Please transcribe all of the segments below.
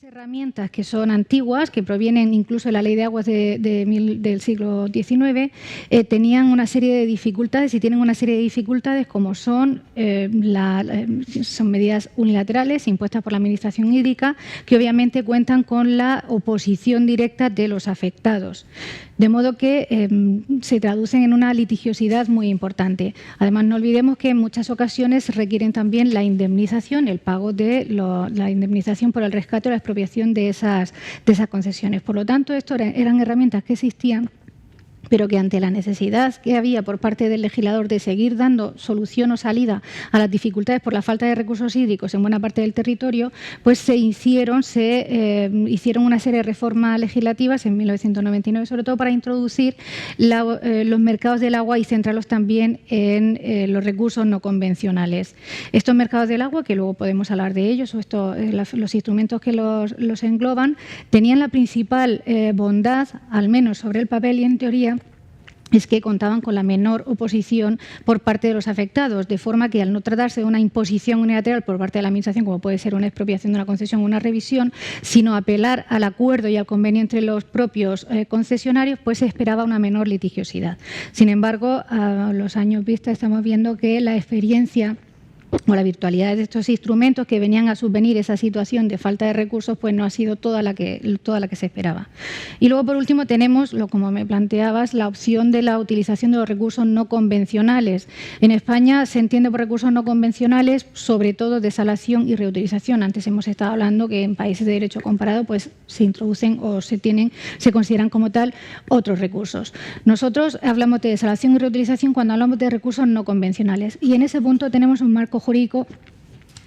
Herramientas que son antiguas, que provienen incluso de la Ley de Aguas del siglo XIX, tenían una serie de dificultades y tienen una serie de dificultades como son medidas unilaterales impuestas por la Administración hídrica que obviamente cuentan con la oposición directa de los afectados. De modo que se traducen en una litigiosidad muy importante. Además, no olvidemos que en muchas ocasiones requieren también la indemnización, el pago de la indemnización por el rescate o la expropiación de esas concesiones. Por lo tanto, esto eran herramientas que existían, pero que ante la necesidad que había por parte del legislador de seguir dando solución o salida a las dificultades por la falta de recursos hídricos en buena parte del territorio, pues se hicieron una serie de reformas legislativas en 1999, sobre todo para introducir los mercados del agua y centrarlos también en los recursos no convencionales. Estos mercados del agua, que luego podemos hablar de ellos, o los instrumentos que los engloban, tenían la principal bondad, al menos sobre el papel y en teoría, es que contaban con la menor oposición por parte de los afectados, de forma que al no tratarse de una imposición unilateral por parte de la Administración, como puede ser una expropiación de una concesión o una revisión, sino apelar al acuerdo y al convenio entre los propios concesionarios, pues se esperaba una menor litigiosidad. Sin embargo, a los años vista estamos viendo que la experiencia o la virtualidad de estos instrumentos que venían a subvenir esa situación de falta de recursos, pues no ha sido toda la que se esperaba. Y luego, por último, tenemos, como me planteabas, la opción de la utilización de los recursos no convencionales. En España se entiende por recursos no convencionales, sobre todo desalación y reutilización. Antes hemos estado hablando que en países de derecho comparado pues se introducen o se consideran como tal otros recursos. Nosotros hablamos de desalación y reutilización cuando hablamos de recursos no convencionales. Y en ese punto tenemos un marco jurídico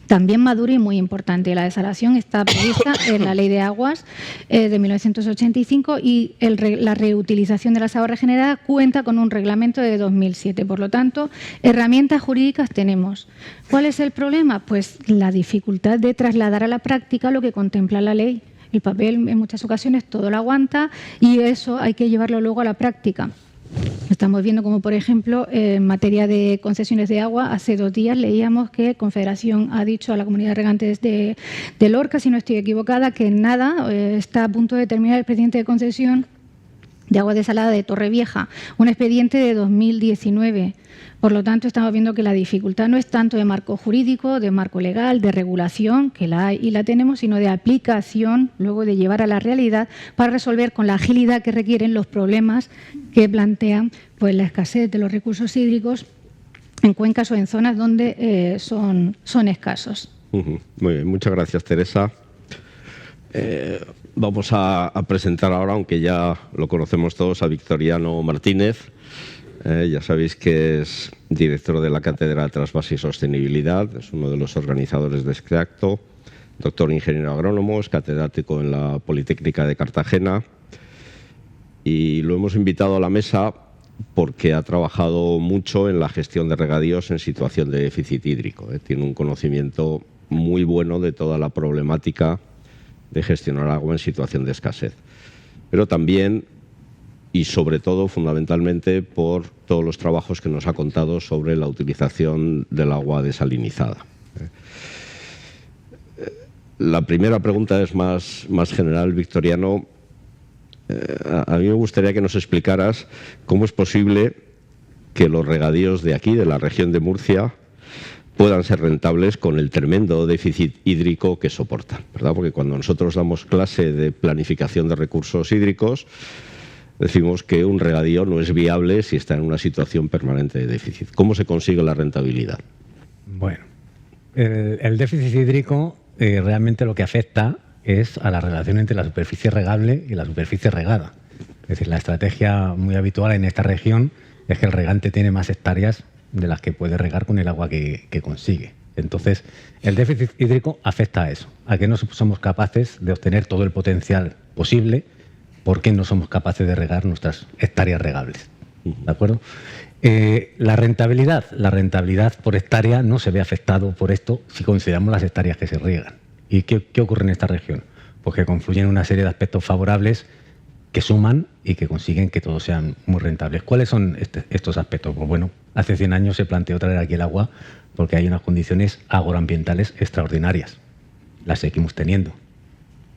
también maduro y muy importante. La desalación está prevista en la Ley de Aguas de 1985 y la reutilización de las aguas regeneradas cuenta con un reglamento de 2007. Por lo tanto, herramientas jurídicas tenemos. ¿Cuál es el problema? Pues la dificultad de trasladar a la práctica lo que contempla la ley. El papel en muchas ocasiones todo lo aguanta y eso hay que llevarlo luego a la práctica. Estamos viendo como, por ejemplo, en materia de concesiones de agua, hace 2 días leíamos que Confederación ha dicho a la Comunidad de Regantes de Lorca, si no estoy equivocada, que en nada está a punto de terminar el expediente de concesión de agua desalada de Torrevieja, un expediente de 2019. Por lo tanto, estamos viendo que la dificultad no es tanto de marco jurídico, de marco legal, de regulación, que la hay y la tenemos, sino de aplicación, luego de llevar a la realidad para resolver con la agilidad que requieren los problemas que plantean pues, la escasez de los recursos hídricos en cuencas o en zonas donde son escasos. Muy bien, muchas gracias, Teresa. Vamos a presentar ahora, aunque ya lo conocemos todos, a Victoriano Martínez. Ya sabéis que es director de la Cátedra de Trasvase y Sostenibilidad, es uno de los organizadores de este acto, doctor ingeniero agrónomo, es catedrático en la Politécnica de Cartagena y lo hemos invitado a la mesa porque ha trabajado mucho en la gestión de regadíos en situación de déficit hídrico. Tiene un conocimiento muy bueno de toda la problemática de gestionar agua en situación de escasez, pero también y sobre todo, fundamentalmente, por todos los trabajos que nos ha contado sobre la utilización del agua desalinizada. La primera pregunta es más general, Victoriano. A mí me gustaría que nos explicaras cómo es posible que los regadíos de aquí, de la región de Murcia, puedan ser rentables con el tremendo déficit hídrico que soportan, ¿verdad? Porque cuando nosotros damos clase de planificación de recursos hídricos, decimos que un regadío no es viable si está en una situación permanente de déficit. ¿Cómo se consigue la rentabilidad? Bueno, el déficit hídrico realmente lo que afecta es a la relación entre la superficie regable y la superficie regada. Es decir, la estrategia muy habitual en esta región es que el regante tiene más hectáreas de las que puede regar con el agua que consigue. Entonces, el déficit hídrico afecta a eso, a que no somos capaces de obtener todo el potencial posible porque no somos capaces de regar nuestras hectáreas regables. ¿De acuerdo? La rentabilidad por hectárea no se ve afectado por esto si consideramos las hectáreas que se riegan. ¿Y qué ocurre en esta región? Pues que confluyen una serie de aspectos favorables que suman y que consiguen que todos sean muy rentables. ¿Cuáles son estos aspectos? Pues bueno, hace 100 años se planteó traer aquí el agua porque hay unas condiciones agroambientales extraordinarias. Las seguimos teniendo.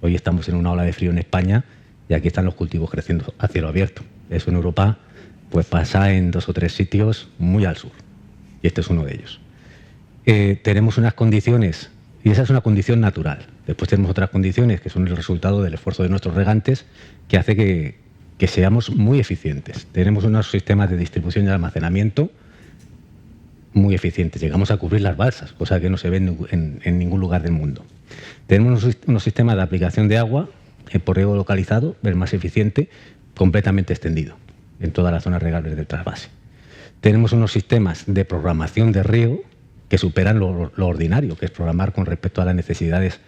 Hoy estamos en una ola de frío en España y aquí están los cultivos creciendo a cielo abierto. Eso en Europa pues pasa en 2 o 3 sitios muy al sur, y este es uno de ellos. Tenemos unas condiciones, y esa es una condición natural. Después tenemos otras condiciones que son el resultado del esfuerzo de nuestros regantes, que hace que seamos muy eficientes. Tenemos unos sistemas de distribución y almacenamiento muy eficientes. Llegamos a cubrir las balsas, cosa que no se ve en ningún lugar del mundo. Tenemos unos sistemas de aplicación de agua por riego localizado, el más eficiente, completamente extendido en todas las zonas regables del trasvase. Tenemos unos sistemas de programación de riego que superan lo ordinario, que es programar con respecto a las necesidades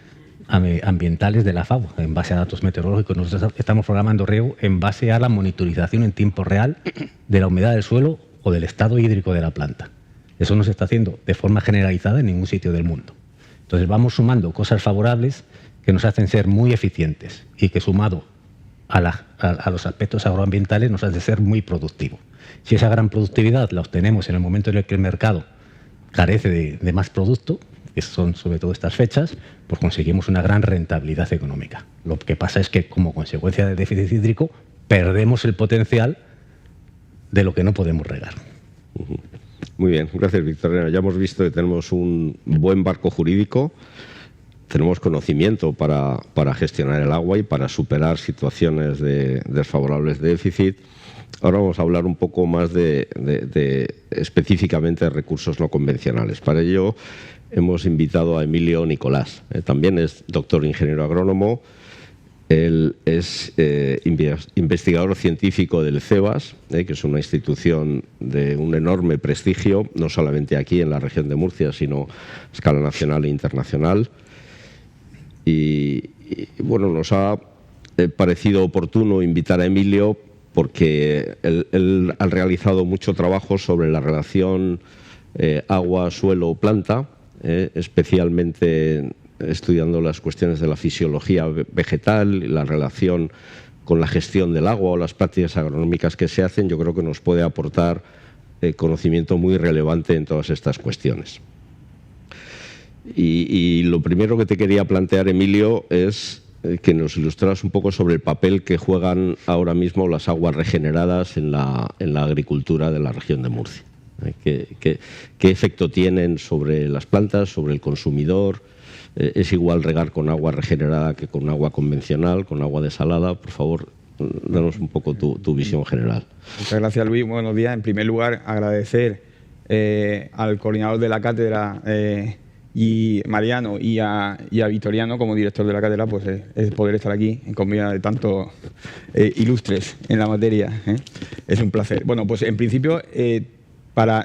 ambientales de la FAO, en base a datos meteorológicos. Nosotros estamos programando riego en base a la monitorización en tiempo real de la humedad del suelo o del estado hídrico de la planta. Eso no se está haciendo de forma generalizada en ningún sitio del mundo. Entonces vamos sumando cosas favorables que nos hacen ser muy eficientes y que, sumado a los aspectos agroambientales, nos hace ser muy productivos. Si esa gran productividad la obtenemos en el momento en el que el mercado carece de más producto, que son sobre todo estas fechas, pues conseguimos una gran rentabilidad económica. Lo que pasa es que, como consecuencia del déficit hídrico, perdemos el potencial de lo que no podemos regar. Muy bien, gracias, Victoriano. Ya hemos visto que tenemos un buen marco jurídico, tenemos conocimiento para gestionar el agua y para superar situaciones desfavorables de déficit. Ahora vamos a hablar un poco más específicamente de recursos no convencionales. Para ello hemos invitado a Emilio Nicolás. También es doctor ingeniero agrónomo. Él es investigador científico del CEBAS, que es una institución de un enorme prestigio, no solamente aquí en la región de Murcia, sino a escala nacional e internacional. Y bueno, nos ha parecido oportuno invitar a Emilio porque él ha realizado mucho trabajo sobre la relación agua, suelo, planta, especialmente estudiando las cuestiones de la fisiología vegetal y la relación con la gestión del agua o las prácticas agronómicas que se hacen. Yo creo que nos puede aportar conocimiento muy relevante en todas estas cuestiones. Y lo primero que te quería plantear, Emilio, es que nos ilustraras un poco sobre el papel que juegan ahora mismo las aguas regeneradas en la agricultura de la región de Murcia. ¿Qué efecto tienen sobre las plantas, sobre el consumidor? ¿Es igual regar con agua regenerada que con agua convencional, con agua desalada? Por favor, danos un poco tu visión general. Muchas gracias, Luis. Buenos días. En primer lugar, agradecer al coordinador de la cátedra, y Mariano, y a Victoriano como director de la cátedra, pues es poder estar aquí en compañía de tantos ilustres en la materia. Es un placer. Bueno, pues en principio,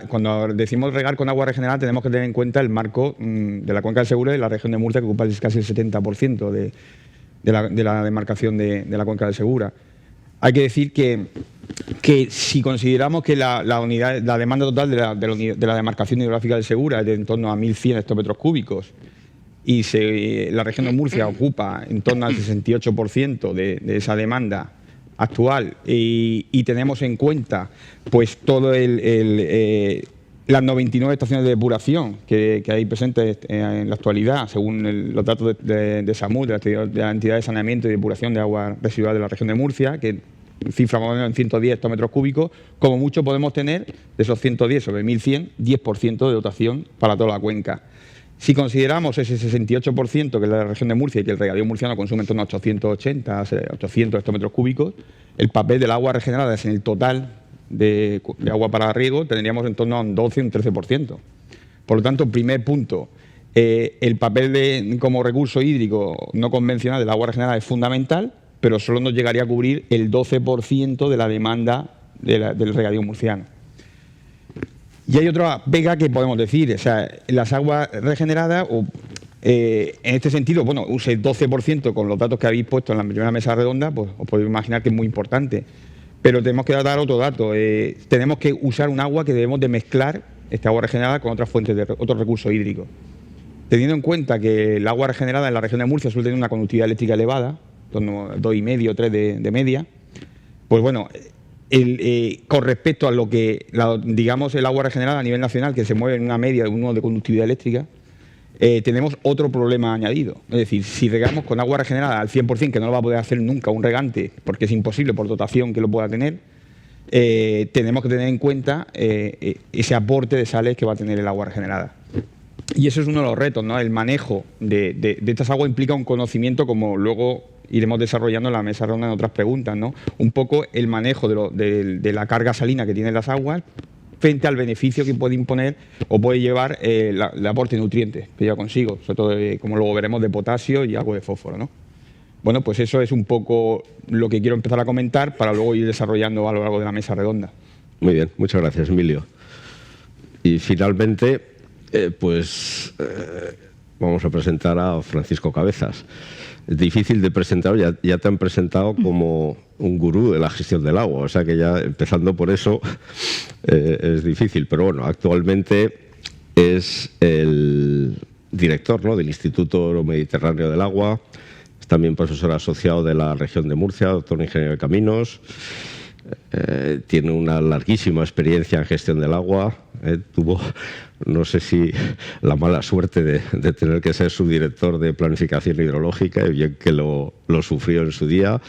cuando decimos regar con agua regenerada, tenemos que tener en cuenta el marco de la cuenca del Segura y la región de Murcia, que ocupa casi el 70% de la demarcación de la cuenca del Segura. Hay que decir que si consideramos que la demanda total de la demarcación hidrográfica del Segura es de en torno a 1.100 hectómetros cúbicos y la región de Murcia ocupa en torno al 68% de esa demanda actual y tenemos en cuenta pues todo las 99 estaciones de depuración que hay presentes en la actualidad, según los datos de SAMUR, de la entidad de saneamiento y depuración de agua residual de la región de Murcia, que cifra más o menos en 110 hectómetros cúbicos, como mucho podemos tener de esos 110 sobre 1.100, 10% de dotación para toda la cuenca. Si consideramos ese 68% que es la región de Murcia y que el regadío murciano consume en torno a 880, 800 hectómetros cúbicos, el papel del agua regenerada es en el total de agua para riego, tendríamos en torno a un 12 o un 13%. Por lo tanto, primer punto, el papel como recurso hídrico no convencional del agua regenerada es fundamental, pero solo nos llegaría a cubrir el 12% de la demanda del regadío murciano. Y hay otra pega que podemos decir, o sea, las aguas regeneradas, en este sentido, bueno, use 12% con los datos que habéis puesto en la primera mesa redonda, pues os podéis imaginar que es muy importante. Pero tenemos que dar otro dato, tenemos que usar un agua que debemos de mezclar, esta agua regenerada, con otras fuentes, otros recursos hídricos. Teniendo en cuenta que el agua regenerada en la región de Murcia suele tener una conductividad eléctrica elevada, en torno a 2,5 o 3 de media, pues bueno, con respecto a lo que, digamos, el agua regenerada a nivel nacional, que se mueve en una media de 1 de conductividad eléctrica, tenemos otro problema añadido. Es decir, si regamos con agua regenerada al 100%, que no lo va a poder hacer nunca un regante, porque es imposible por dotación que lo pueda tener, tenemos que tener en cuenta ese aporte de sales que va a tener el agua regenerada. Y eso es uno de los retos, ¿no? El manejo de estas aguas implica un conocimiento, como luego iremos desarrollando en la mesa redonda en otras preguntas, ¿no? Un poco el manejo de la carga salina que tienen las aguas frente al beneficio que puede imponer o puede llevar el aporte de nutrientes que lleva consigo, sobre todo, como luego veremos, de potasio y algo de fósforo, ¿no? Bueno, pues eso es un poco lo que quiero empezar a comentar para luego ir desarrollando a lo largo de la mesa redonda. Muy bien, muchas gracias, Emilio. Y finalmente, vamos a presentar a Francisco Cabezas. Es difícil de presentar, ya te han presentado como un gurú de la gestión del agua, o sea que ya empezando por eso es difícil, pero bueno, actualmente es el director, ¿no?, del Instituto Euromediterráneo del Agua, es también profesor asociado de la región de Murcia, doctor en Ingeniería de Caminos, tiene una larguísima experiencia en gestión del agua, tuvo, no sé si la mala suerte de tener que ser subdirector de planificación hidrológica, y bien que lo sufrió en su día.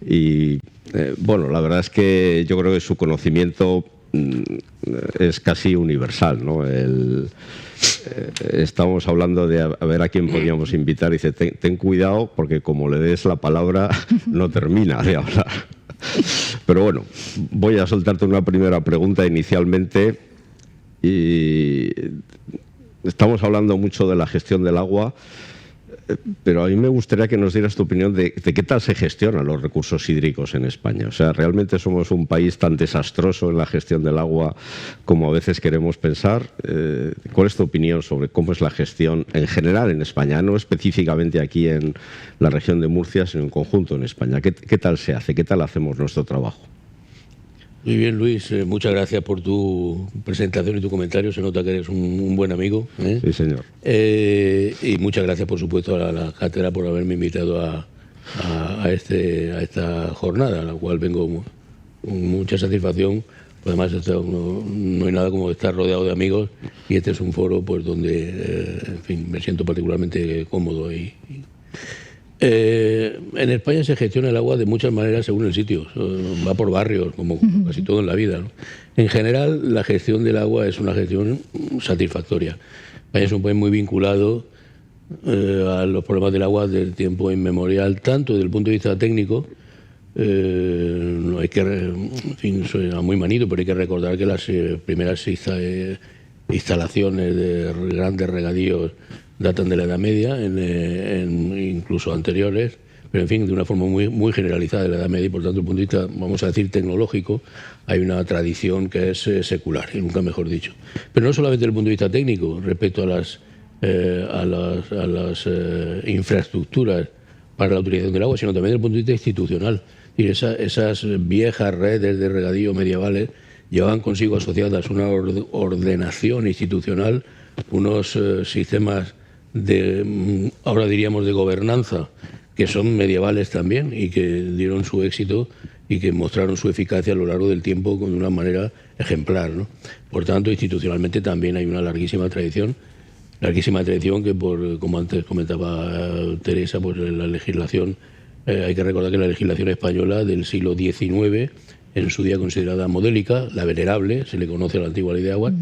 Y bueno, la verdad es que yo creo que su conocimiento es casi universal, ¿no? Estamos hablando de a ver a quién podíamos invitar, y dice, ten cuidado porque como le des la palabra no termina de hablar. Pero bueno, voy a soltarte una primera pregunta inicialmente. Y estamos hablando mucho de la gestión del agua, pero a mí me gustaría que nos dieras tu opinión de qué tal se gestionan los recursos hídricos en España. O sea, ¿realmente somos un país tan desastroso en la gestión del agua como a veces queremos pensar? ¿Cuál es tu opinión sobre cómo es la gestión en general en España? No específicamente aquí en la región de Murcia, sino en conjunto en España. ¿Qué tal se hace? ¿Qué tal hacemos nuestro trabajo? Muy bien, Luis, muchas gracias por tu presentación y tu comentario. Se nota que eres un buen amigo. Sí, señor. Y muchas gracias, por supuesto, a la cátedra por haberme invitado a esta jornada, a la cual vengo con mucha satisfacción. Además, no hay nada como estar rodeado de amigos, y este es un foro pues donde en fin, me siento particularmente cómodo. En España se gestiona el agua de muchas maneras según el sitio, va por barrios, como casi todo en la vida, ¿no? En general, la gestión del agua es una gestión satisfactoria. España es un país muy vinculado a los problemas del agua desde tiempo inmemorial, tanto desde el punto de vista técnico, no hay que, en fin, suena muy manido, pero hay que recordar que las primeras instalaciones de grandes regadíos datan de la Edad Media, incluso anteriores, pero en fin, de una forma muy generalizada de la Edad Media, y por tanto, desde el punto de vista, vamos a decir, tecnológico, hay una tradición que es secular, y nunca mejor dicho. Pero no solamente desde el punto de vista técnico, respecto a las infraestructuras para la utilización del agua, sino también desde el punto de vista institucional. Y esas viejas redes de regadío medievales llevaban consigo asociadas una ordenación institucional, unos sistemas ahora diríamos de gobernanza, que son medievales también y que dieron su éxito y que mostraron su eficacia a lo largo del tiempo de una manera ejemplar, ¿no? Por tanto, institucionalmente también hay una larguísima tradición que, como antes comentaba Teresa, pues la legislación, hay que recordar que la legislación española del siglo XIX, en su día considerada modélica, la venerable, se le conoce a la antigua ley de agua,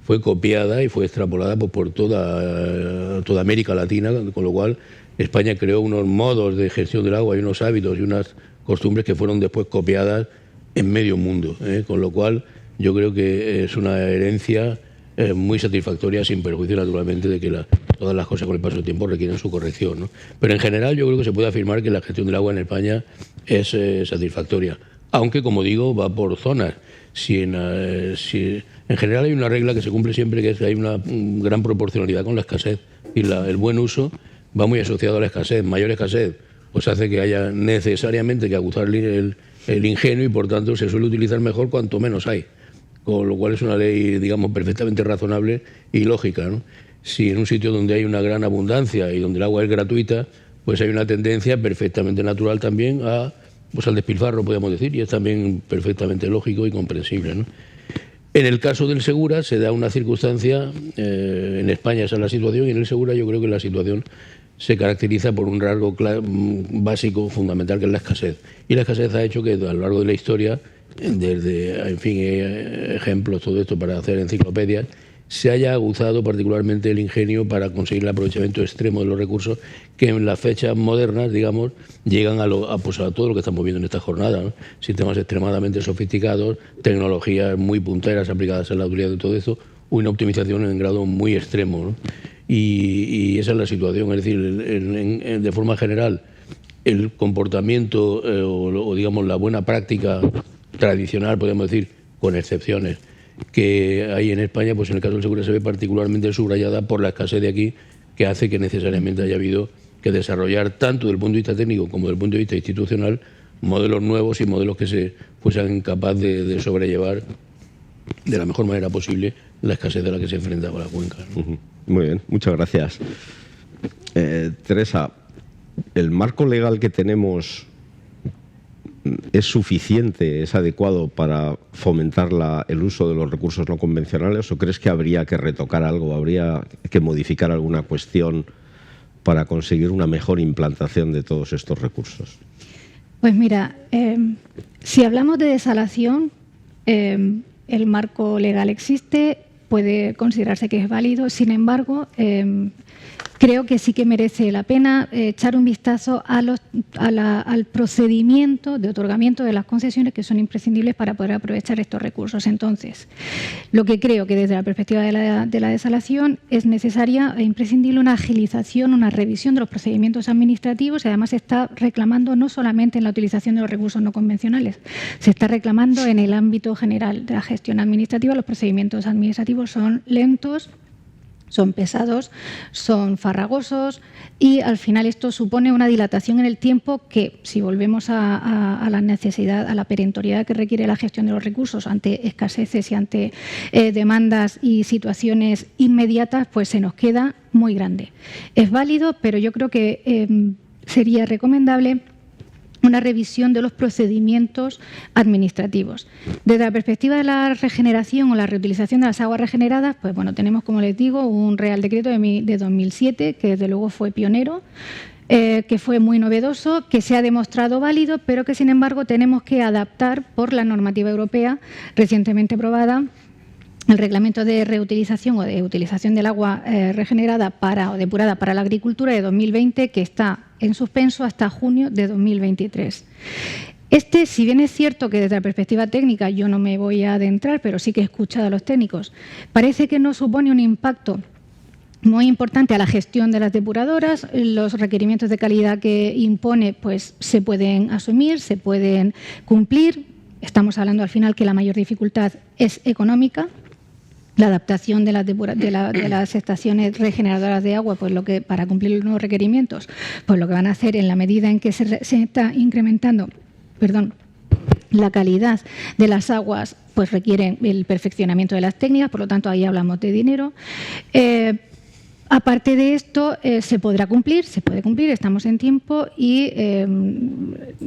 fue copiada y fue extrapolada por toda América Latina, con lo cual España creó unos modos de gestión del agua y unos hábitos y unas costumbres que fueron después copiadas en medio mundo, con lo cual yo creo que es una herencia muy satisfactoria, sin perjuicio naturalmente de que todas las cosas con el paso del tiempo requieren su corrección, ¿no? Pero en general yo creo que se puede afirmar que la gestión del agua en España es satisfactoria. Aunque, como digo, va por zonas. Si en general hay una regla que se cumple siempre, que es que hay una gran proporcionalidad con la escasez. Y el buen uso va muy asociado a la escasez. Mayor escasez pues hace que haya necesariamente que aguzar el ingenio, y por tanto se suele utilizar mejor cuanto menos hay. Con lo cual es una ley, digamos, perfectamente razonable y lógica, ¿no? Si en un sitio donde hay una gran abundancia y donde el agua es gratuita, pues hay una tendencia perfectamente natural también al despilfarro, podríamos decir, y es también perfectamente lógico y comprensible, ¿no? En el caso del Segura se da una circunstancia, en España esa es la situación, y en el Segura yo creo que la situación se caracteriza por un rasgo básico, fundamental, que es la escasez. Y la escasez ha hecho que a lo largo de la historia, desde, en fin, ejemplos, todo esto para hacer enciclopedias, se haya aguzado particularmente el ingenio para conseguir el aprovechamiento extremo de los recursos que en las fechas modernas, digamos, llegan pues a todo lo que estamos viendo en esta jornada, ¿no? Sistemas extremadamente sofisticados, tecnologías muy punteras aplicadas en la utilidad de todo esto, una optimización en grado muy extremo, ¿no? Y esa es la situación, es decir, de forma general, el comportamiento o digamos la buena práctica tradicional, podemos decir, con excepciones, que hay en España, pues en el caso del Segura se ve particularmente subrayada por la escasez de aquí, que hace que necesariamente haya habido que desarrollar, tanto desde el punto de vista técnico como desde el punto de vista institucional, modelos nuevos y modelos que se sean capaces de sobrellevar de la mejor manera posible la escasez de la que se enfrentaba la cuenca, ¿no? Muy bien, muchas gracias. Teresa, ¿el marco legal que tenemos es suficiente, es adecuado para fomentar el uso de los recursos no convencionales, o crees que habría que retocar algo, habría que modificar alguna cuestión para conseguir una mejor implantación de todos estos recursos? Pues mira, si hablamos de desalación, el marco legal existe, puede considerarse que es válido. Sin embargo, creo que sí que merece la pena echar un vistazo al procedimiento de otorgamiento de las concesiones, que son imprescindibles para poder aprovechar estos recursos. Entonces, lo que creo que desde la perspectiva de la desalación es necesaria e imprescindible una agilización, una revisión de los procedimientos administrativos, y además se está reclamando no solamente en la utilización de los recursos no convencionales, se está reclamando en el ámbito general de la gestión administrativa. Los procedimientos administrativos son lentos, son pesados, son farragosos, y al final esto supone una dilatación en el tiempo que, si volvemos a la necesidad, a la perentoriedad que requiere la gestión de los recursos ante escaseces y ante demandas y situaciones inmediatas, pues se nos queda muy grande. Es válido, pero yo creo que sería recomendable una revisión de los procedimientos administrativos. Desde la perspectiva de la regeneración o la reutilización de las aguas regeneradas, pues bueno, tenemos, como les digo, un Real Decreto de 2007, que desde luego fue pionero, que fue muy novedoso, que se ha demostrado válido, pero que sin embargo tenemos que adaptar por la normativa europea recientemente aprobada, el Reglamento de Reutilización o de Utilización del Agua regenerada o depurada para la agricultura de 2020, que está en suspenso hasta junio de 2023. Si bien es cierto que desde la perspectiva técnica yo no me voy a adentrar, pero sí que he escuchado a los técnicos, parece que no supone un impacto muy importante a la gestión de las depuradoras. Los requerimientos de calidad que impone pues se pueden asumir, se pueden cumplir. Estamos hablando al final que la mayor dificultad es económica. La adaptación de las estaciones regeneradoras de agua, pues para cumplir los nuevos requerimientos, pues lo que van a hacer en la medida en que se está incrementando, la calidad de las aguas, pues requieren el perfeccionamiento de las técnicas, por lo tanto ahí hablamos de dinero. Aparte de esto, se puede cumplir, estamos en tiempo, y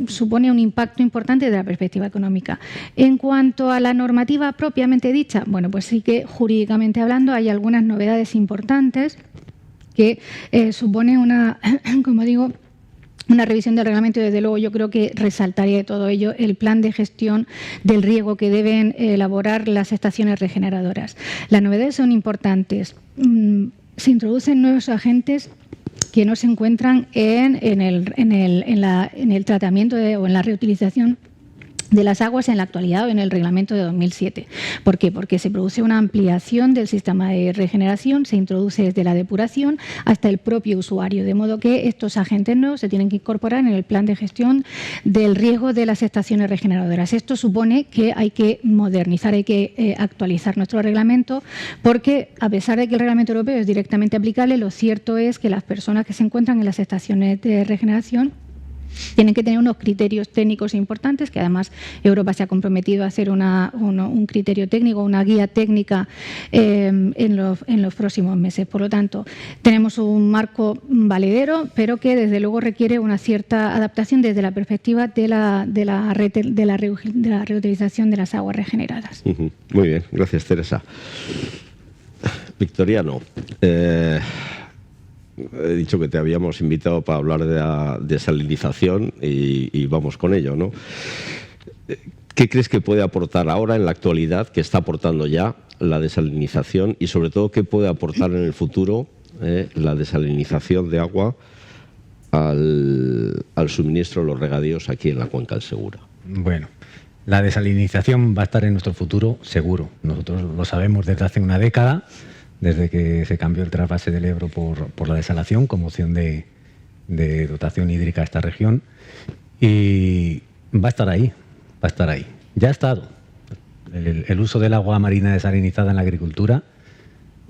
supone un impacto importante desde la perspectiva económica. En cuanto a la normativa propiamente dicha, bueno, pues sí que jurídicamente hablando hay algunas novedades importantes que supone como digo, una revisión del reglamento, y desde luego yo creo que resaltaría de todo ello el plan de gestión del riego que deben elaborar las estaciones regeneradoras. Las novedades son importantes. Se introducen nuevos agentes que no se encuentran en el tratamiento o en la reutilización de las aguas en la actualidad o en el reglamento de 2007. ¿Por qué? Porque se produce una ampliación del sistema de regeneración, se introduce desde la depuración hasta el propio usuario, de modo que estos agentes nuevos se tienen que incorporar en el plan de gestión del riego de las estaciones regeneradoras. Esto supone que hay que modernizar, hay que actualizar nuestro reglamento, porque a pesar de que el reglamento europeo es directamente aplicable, lo cierto es que las personas que se encuentran en las estaciones de regeneración Tienen que tener unos criterios técnicos importantes, que además Europa se ha comprometido a hacer un criterio técnico, una guía técnica en los próximos meses. Por lo tanto, tenemos un marco valedero, pero que desde luego requiere una cierta adaptación desde la perspectiva de la reutilización de las aguas regeneradas. Muy bien, gracias, Teresa. Victoriano, he dicho que te habíamos invitado para hablar de la desalinización y vamos con ello, ¿no? ¿Qué crees que puede aportar ahora en la actualidad, que está aportando ya la desalinización, y sobre todo qué puede aportar en el futuro la desalinización de agua al suministro de los regadíos aquí en la cuenca del Segura? Bueno, la desalinización va a estar en nuestro futuro seguro. Nosotros lo sabemos desde hace una década, desde que se cambió el trasvase del Ebro por la desalación como opción de dotación hídrica a esta región, y va a estar ahí, Ya ha estado. El uso del agua marina desalinizada en la agricultura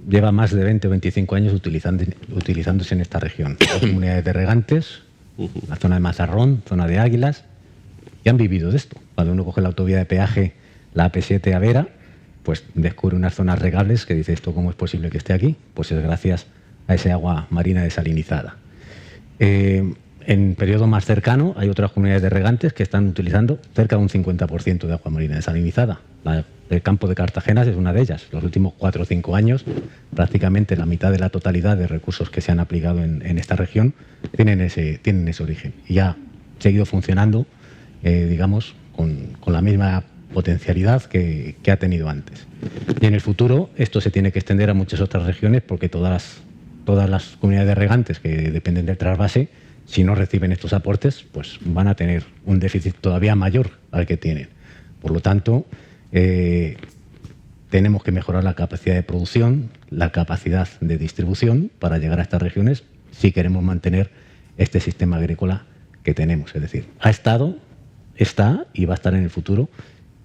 lleva más de 20 o 25 años utilizándose en esta región. Hay comunidades de regantes, la zona de Mazarrón, zona de Águilas, y han vivido de esto. Cuando uno coge la autovía de peaje, la AP7 a Vera, pues descubre unas zonas regables que dice, ¿esto cómo es posible que esté aquí? Pues es gracias a ese agua marina desalinizada. En periodo más cercano hay otras comunidades de regantes que están utilizando cerca de un 50% de agua marina desalinizada. El campo de Cartagenas es una de ellas. Los últimos 4 o 5 años, prácticamente la mitad de la totalidad de recursos que se han aplicado en esta región tienen ese origen. Y ha seguido funcionando, digamos, con la misma potencialidad que ha tenido antes. Y en el futuro esto se tiene que extender a muchas otras regiones, porque todas las comunidades de regantes que dependen del trasvase, si no reciben estos aportes, pues van a tener un déficit todavía mayor al que tienen. Por lo tanto, tenemos que mejorar la capacidad de producción, la capacidad de distribución para llegar a estas regiones si queremos mantener este sistema agrícola que tenemos. Es decir, ha estado, está y va a estar en el futuro,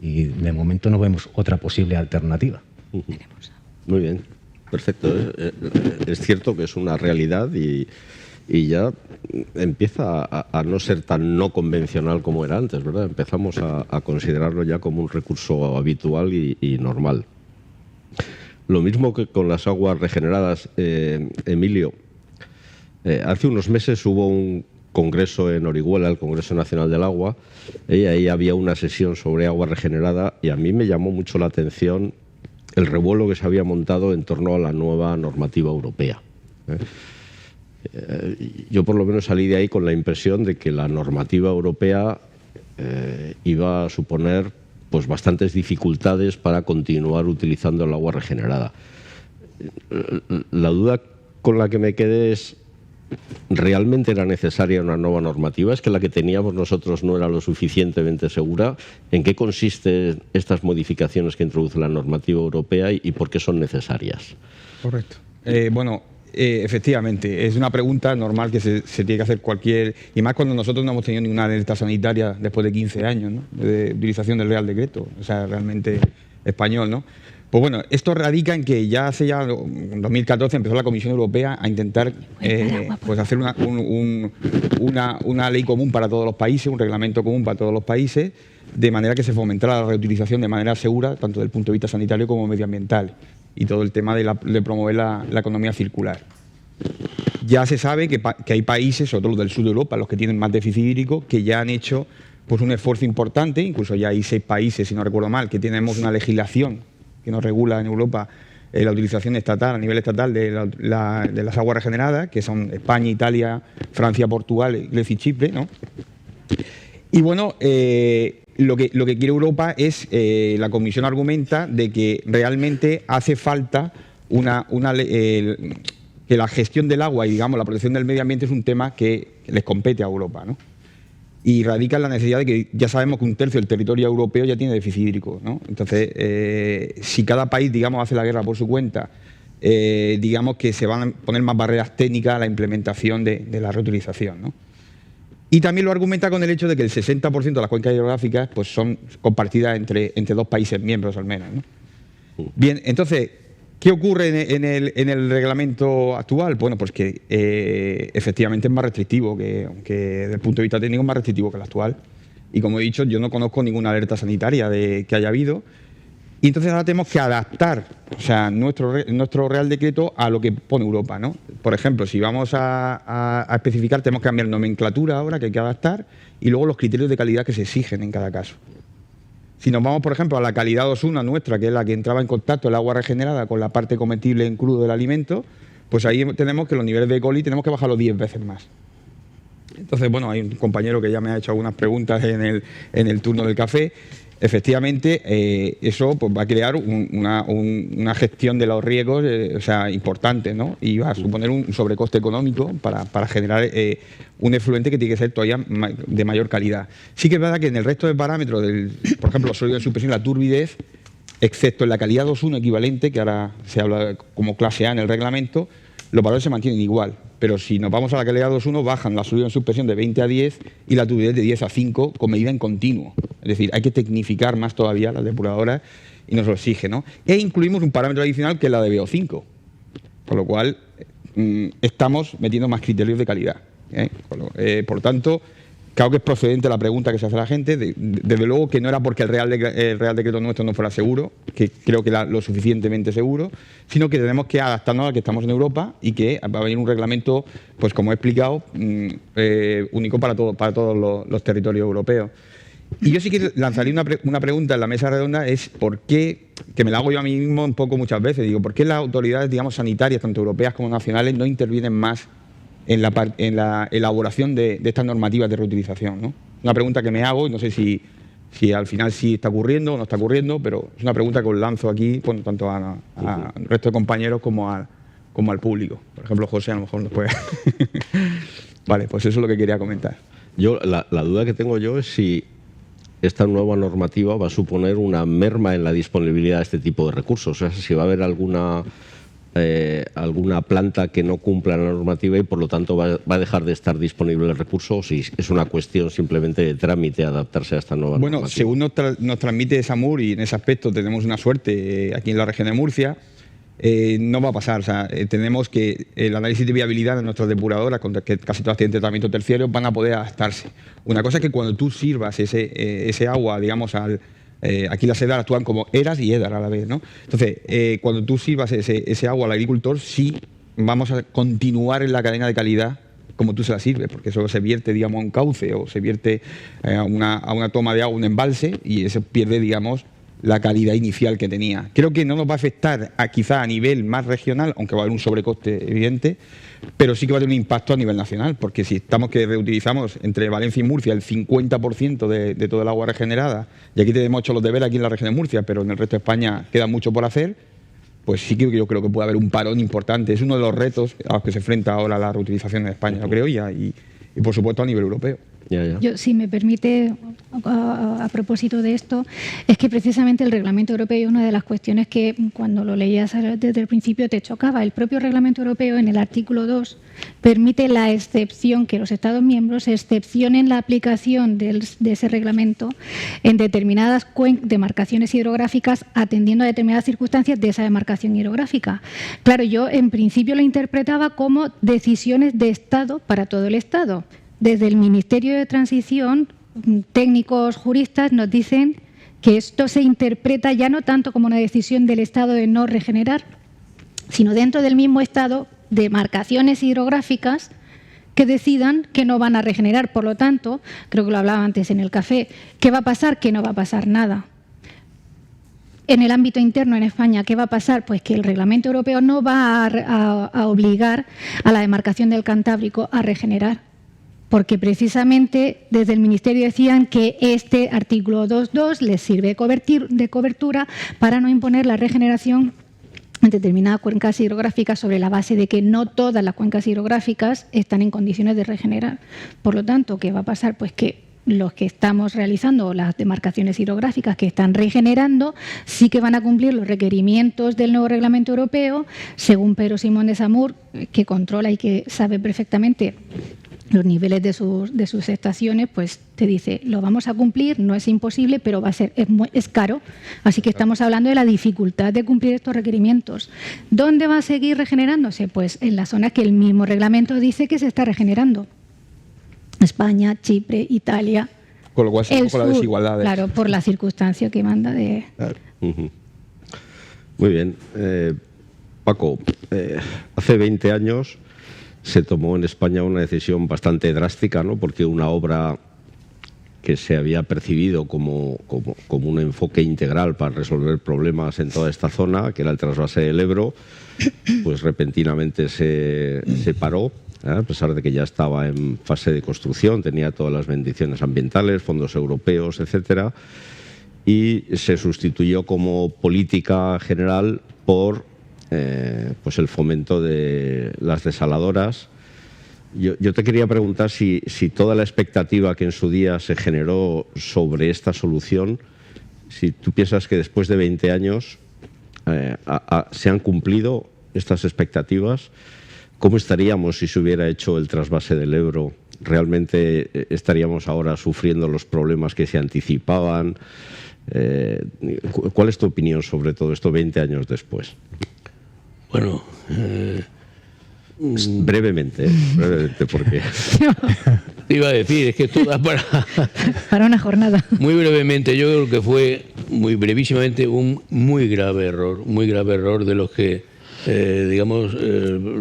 y de momento no vemos otra posible alternativa. Muy bien, perfecto. Es cierto que es una realidad y ya empieza a no ser tan no convencional como era antes, ¿verdad? Empezamos a considerarlo ya como un recurso habitual y normal. Lo mismo que con las aguas regeneradas, Emilio. Hace unos meses hubo un congreso en Orihuela, el Congreso Nacional del Agua, y ahí había una sesión sobre agua regenerada, y a mí me llamó mucho la atención el revuelo que se había montado en torno a la nueva normativa europea. Yo por lo menos salí de ahí con la impresión de que la normativa europea iba a suponer pues bastantes dificultades para continuar utilizando el agua regenerada. La duda con la que me quedé es, ¿realmente era necesaria una nueva normativa? ¿Es que la que teníamos nosotros no era lo suficientemente segura? ¿En qué consisten estas modificaciones que introduce la normativa europea y por qué son necesarias? Correcto. Efectivamente, es una pregunta normal que se tiene que hacer cualquier... Y más cuando nosotros no hemos tenido ninguna alerta sanitaria después de 15 años, ¿no?, de utilización del Real Decreto, o sea, realmente español, ¿no? Pues bueno, esto radica en que en 2014 empezó la Comisión Europea a intentar pues hacer una ley común para todos los países, un reglamento común para todos los países, de manera que se fomentara la reutilización de manera segura, tanto desde el punto de vista sanitario como medioambiental, y todo el tema de promover la economía circular. Ya se sabe que hay países, sobre todo los del sur de Europa, los que tienen más déficit hídrico, que ya han hecho pues un esfuerzo importante. Incluso ya hay 6 países, si no recuerdo mal, que tenemos una legislación que nos regula en Europa la utilización estatal, a nivel estatal, de las aguas regeneradas, que son España, Italia, Francia, Portugal, Grecia y Chipre, ¿no? Y bueno, lo que quiere Europa es, la Comisión argumenta de que realmente hace falta que la gestión del agua y, digamos, la protección del medio ambiente es un tema que les compete a Europa, ¿no? Y radica en la necesidad de que ya sabemos que 1/3 del territorio europeo ya tiene déficit hídrico, ¿no? Entonces, si cada país, digamos, hace la guerra por su cuenta, digamos que se van a poner más barreras técnicas a la implementación de la reutilización, ¿no? Y también lo argumenta con el hecho de que el 60% de las cuencas hidrográficas pues son compartidas entre 2 países miembros al menos, ¿no? Bien, entonces, ¿Qué ocurre en el reglamento actual? Bueno, pues que efectivamente es más restrictivo, que desde el punto de vista técnico es más restrictivo que el actual. Y como he dicho, yo no conozco ninguna alerta sanitaria que haya habido. Y entonces ahora tenemos que adaptar, o sea, nuestro Real Decreto a lo que pone Europa, ¿no? Por ejemplo, si vamos a especificar, tenemos que cambiar nomenclatura ahora, que hay que adaptar, y luego los criterios de calidad que se exigen en cada caso. Si nos vamos, por ejemplo, a la calidad 2.1 nuestra, que es la que entraba en contacto el agua regenerada con la parte comestible en crudo del alimento, pues ahí tenemos que los niveles de E. coli tenemos que bajarlos 10 veces más. Entonces, bueno, hay un compañero que ya me ha hecho algunas preguntas en el turno del café. Efectivamente, eso pues, va a crear una gestión de los riesgos o sea, importante, ¿no? Y va a suponer un sobrecoste económico para generar un efluente que tiene que ser todavía de mayor calidad. Sí que es verdad que en el resto de parámetros, por ejemplo, los sólidos de suspensión, la turbidez, excepto en la calidad 2.1 equivalente, que ahora se habla como clase A en el reglamento, los valores se mantienen igual. Pero si nos vamos a la calidad 2.1, bajan la sólidos en suspensión de 20 a 10 y la turbidez de 10 a 5 con medida en continuo. Es decir, hay que tecnificar más todavía las depuradoras y nos lo exige, ¿no? E incluimos un parámetro adicional que es la de VO5, con lo cual estamos metiendo más criterios de calidad. Por lo tanto, claro que es procedente la pregunta que se hace a la gente. Desde luego que no era porque el Real Decreto nuestro no fuera seguro, que creo que era lo suficientemente seguro, sino que tenemos que adaptarnos a la que estamos en Europa y que va a venir un reglamento, pues como he explicado, único para todos los territorios europeos. Y yo sí que lanzaría una pregunta en la mesa redonda, es por qué, que me la hago yo a mí mismo un poco muchas veces, digo, ¿por qué las autoridades, digamos, sanitarias, tanto europeas como nacionales, no intervienen más en la elaboración de estas normativas de reutilización, ¿no? Una pregunta que me hago y no sé si al final sí está ocurriendo o no está ocurriendo, pero es una pregunta que os lanzo aquí, bueno, tanto al resto de compañeros como al público. Por ejemplo, José a lo mejor nos puede... Vale, pues eso es lo que quería comentar. Yo la duda que tengo yo es si esta nueva normativa va a suponer una merma en la disponibilidad de este tipo de recursos. O sea, si va a haber alguna planta que no cumpla la normativa y por lo tanto va a dejar de estar disponible el recurso, o si es una cuestión simplemente de trámite adaptarse a esta nueva normativa. Bueno, según nos transmite SAMUR, y en ese aspecto tenemos una suerte aquí en la región de Murcia, no va a pasar. O sea, tenemos que el análisis de viabilidad de nuestras depuradoras, que casi todas tienen tratamiento terciario, van a poder adaptarse. Una cosa es que cuando tú sirvas ese agua, digamos, aquí las EDAR actúan como ERAS y EDAR a la vez, ¿no? Entonces, cuando tú sirvas ese agua al agricultor, sí vamos a continuar en la cadena de calidad como tú se la sirves, porque eso se vierte, digamos, a un cauce o se vierte a una toma de agua, un embalse, y eso pierde, digamos, la calidad inicial que tenía. Creo que no nos va a afectar quizá a nivel más regional, aunque va a haber un sobrecoste evidente, pero sí que va a tener un impacto a nivel nacional, porque si estamos que reutilizamos entre Valencia y Murcia el 50% de todo el agua regenerada, y aquí tenemos hecho los deberes aquí en la región de Murcia, pero en el resto de España queda mucho por hacer, pues sí que yo creo que puede haber un parón importante. Es uno de los retos a los que se enfrenta ahora la reutilización en España, yo creo, y por supuesto a nivel europeo. Yo, si me permite, a propósito de esto, es que precisamente el Reglamento Europeo es una de las cuestiones que cuando lo leías desde el principio te chocaba. El propio Reglamento Europeo en el artículo 2 permite la excepción, que los Estados miembros excepcionen la aplicación de ese reglamento en determinadas demarcaciones hidrográficas atendiendo a determinadas circunstancias de esa demarcación hidrográfica. Claro, yo en principio lo interpretaba como decisiones de Estado para todo el Estado. Desde el Ministerio de Transición, técnicos juristas nos dicen que esto se interpreta ya no tanto como una decisión del Estado de no regenerar, sino dentro del mismo Estado, demarcaciones hidrográficas que decidan que no van a regenerar. Por lo tanto, creo que lo hablaba antes en el café, ¿qué va a pasar? Que no va a pasar nada. En el ámbito interno en España, ¿qué va a pasar? Pues que el Reglamento Europeo no va a obligar a la demarcación del Cantábrico a regenerar, porque precisamente desde el Ministerio decían que este artículo 2.2 les sirve de cobertura para no imponer la regeneración en determinadas cuencas hidrográficas sobre la base de que no todas las cuencas hidrográficas están en condiciones de regenerar. Por lo tanto, ¿qué va a pasar? Pues que los que estamos realizando, las demarcaciones hidrográficas que están regenerando, sí que van a cumplir los requerimientos del nuevo Reglamento Europeo, según Pedro Simón de Samur, que controla y que sabe perfectamente los niveles de sus estaciones, pues te dice, lo vamos a cumplir, no es imposible, pero va a ser, es caro. Así que estamos hablando de la dificultad de cumplir estos requerimientos. ¿Dónde va a seguir regenerándose? Pues en las zonas que el mismo reglamento dice que se está regenerando. España, Chipre, Italia. Con lo cual se por las desigualdades. Claro, por la circunstancia que manda de... Claro. Muy bien. Paco, hace 20 años se tomó en España una decisión bastante drástica, ¿no? Porque una obra que se había percibido como un enfoque integral para resolver problemas en toda esta zona, que era el trasvase del Ebro, pues repentinamente se paró, a pesar de que ya estaba en fase de construcción, tenía todas las bendiciones ambientales, fondos europeos, etcétera, y se sustituyó como política general por pues el fomento de las desaladoras. Yo te quería preguntar si toda la expectativa que en su día se generó sobre esta solución, si tú piensas que después de 20 años se han cumplido estas expectativas. ¿Cómo estaríamos si se hubiera hecho el trasvase del Ebro? ¿Realmente estaríamos ahora sufriendo los problemas que se anticipaban? ¿Cuál es tu opinión sobre todo esto 20 años después? Bueno, brevemente, porque... Te iba a decir, es que esto da para una jornada. Muy brevemente, yo creo que fue, muy brevísimamente, un muy grave error de los que, digamos,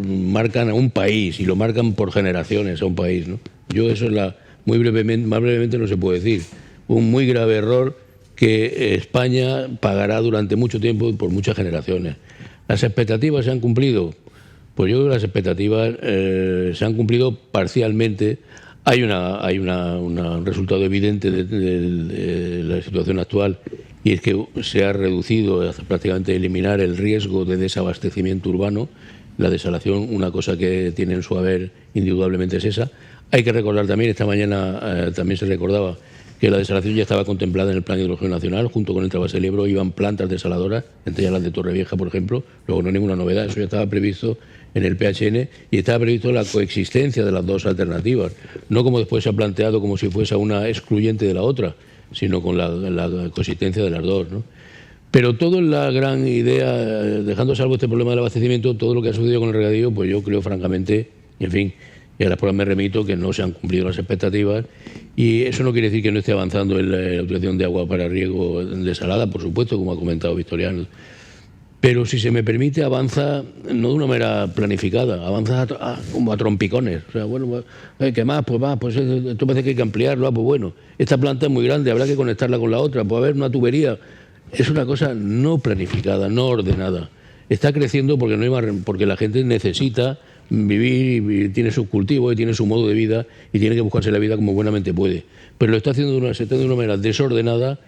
marcan a un país y lo marcan por generaciones a un país, ¿no? Yo eso es muy brevemente, más brevemente no se puede decir. Un muy grave error que España pagará durante mucho tiempo y por muchas generaciones. ¿Las expectativas se han cumplido? Pues yo creo que las expectativas se han cumplido parcialmente. Hay un resultado evidente de la situación actual, y es que se ha reducido hasta prácticamente eliminar el riesgo de desabastecimiento urbano. La desalación, una cosa que tiene en su haber indudablemente es esa. Hay que recordar también, esta mañana también se recordaba, que la desalación ya estaba contemplada en el Plan Hidrológico Nacional. Junto con el trasvase del Ebro iban plantas desaladoras, entre ellas las de Torrevieja, por ejemplo. Luego no hay ninguna novedad, eso ya estaba previsto en el PHN, y estaba previsto la coexistencia de las dos alternativas, no como después se ha planteado como si fuese una excluyente de la otra, sino con la coexistencia de las dos, ¿no? Pero todo en la gran idea, dejando salvo este problema del abastecimiento, todo lo que ha sucedido con el regadío, pues yo creo francamente, en fin, y a las pruebas me remito, que no se han cumplido las expectativas, y eso no quiere decir que no esté avanzando en la utilización de agua para riego desalada, por supuesto, como ha comentado Victoriano. Pero si se me permite, avanza no de una manera planificada, avanza como a trompicones. O sea, bueno, ¿qué más? Pues va, pues esto parece que hay que ampliarlo. Pues bueno, esta planta es muy grande, habrá que conectarla con la otra, pues haber una tubería. Es una cosa no planificada, no ordenada. Está creciendo porque la gente necesita vivir, y tiene sus cultivos y tiene su modo de vida y tiene que buscarse la vida como buenamente puede. Pero lo está haciendo de una manera desordenada.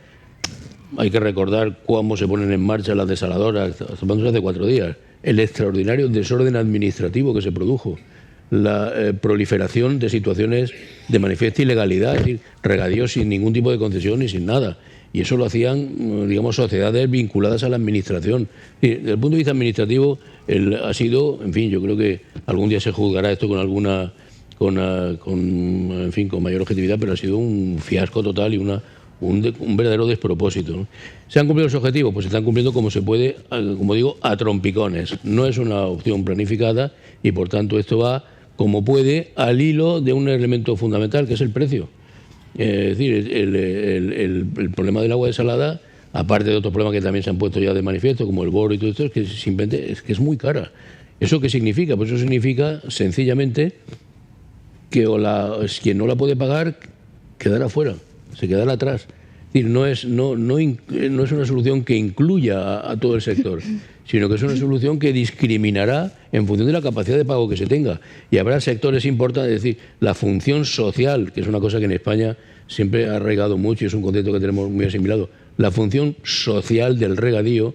Hay que recordar cómo se ponen en marcha las desaladoras, hace 4 días, el extraordinario desorden administrativo que se produjo, la proliferación de situaciones de manifiesta ilegalidad, es decir, regadíos sin ningún tipo de concesión y sin nada. Y eso lo hacían, digamos, sociedades vinculadas a la administración. Desde el punto de vista administrativo, ha sido, en fin, yo creo que algún día se juzgará esto con mayor objetividad, pero ha sido un fiasco total y un verdadero despropósito, ¿no? ¿Se han cumplido los objetivos? Pues se están cumpliendo como se puede, como digo, a trompicones. No es una opción planificada y, por tanto, esto va como puede al hilo de un elemento fundamental, que es el precio. Es decir, el problema del agua desalada, aparte de otros problemas que también se han puesto ya de manifiesto, como el boro y todo esto, es que simplemente es es muy cara. ¿Eso qué significa? Pues eso significa, sencillamente, que quien no la puede pagar quedará fuera, se quedará atrás. Es decir, no es una solución que incluya a todo el sector, sino que es una solución que discriminará en función de la capacidad de pago que se tenga. Y habrá sectores importantes, es decir, la función social, que es una cosa que en España siempre ha arraigado mucho y es un concepto que tenemos muy asimilado, la función social del regadío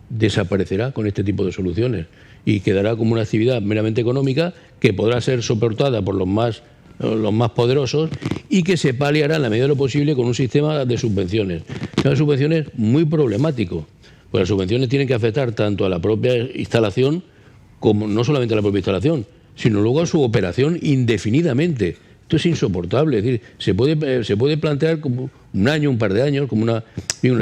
desaparecerá con este tipo de soluciones y quedará como una actividad meramente económica que podrá ser soportada por los más poderosos y que se paliará en la medida de lo posible con un sistema de subvenciones. Son subvenciones muy problemático, pues las subvenciones tienen que afectar tanto a la propia instalación, como no solamente a la propia instalación, sino luego a su operación indefinidamente. Esto es insoportable. Es decir, se puede plantear como un año, un par de años, como una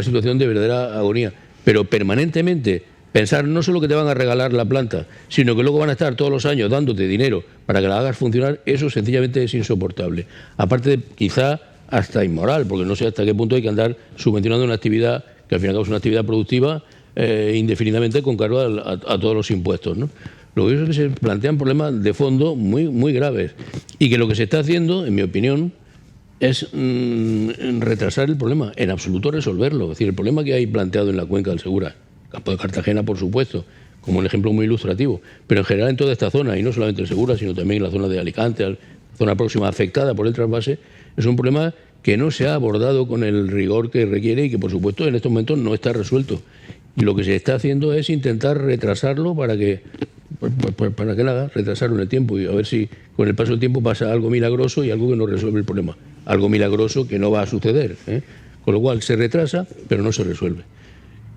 situación de verdadera agonía, pero permanentemente pensar no solo que te van a regalar la planta, sino que luego van a estar todos los años dándote dinero para que la hagas funcionar, eso sencillamente es insoportable. Aparte de, quizá hasta inmoral, porque no sé hasta qué punto hay que andar subvencionando una actividad que al fin y al cabo es una actividad productiva indefinidamente con cargo a todos los impuestos, ¿no? Lo que es que se plantean problemas de fondo muy graves y que lo que se está haciendo, en mi opinión, es retrasar el problema, en absoluto resolverlo. Es decir, el problema que hay planteado en la cuenca del Segura, Campo de Cartagena, por supuesto, como un ejemplo muy ilustrativo, pero en general en toda esta zona, y no solamente en Segura, sino también en la zona de Alicante, la zona próxima afectada por el trasvase, es un problema que no se ha abordado con el rigor que requiere y que, por supuesto, en estos momentos no está resuelto. Y lo que se está haciendo es intentar retrasarlo para que la haga, retrasarlo en el tiempo y a ver si con el paso del tiempo pasa algo milagroso y algo que no resuelve el problema. Algo milagroso que no va a suceder, ¿eh? Con lo cual se retrasa, pero no se resuelve.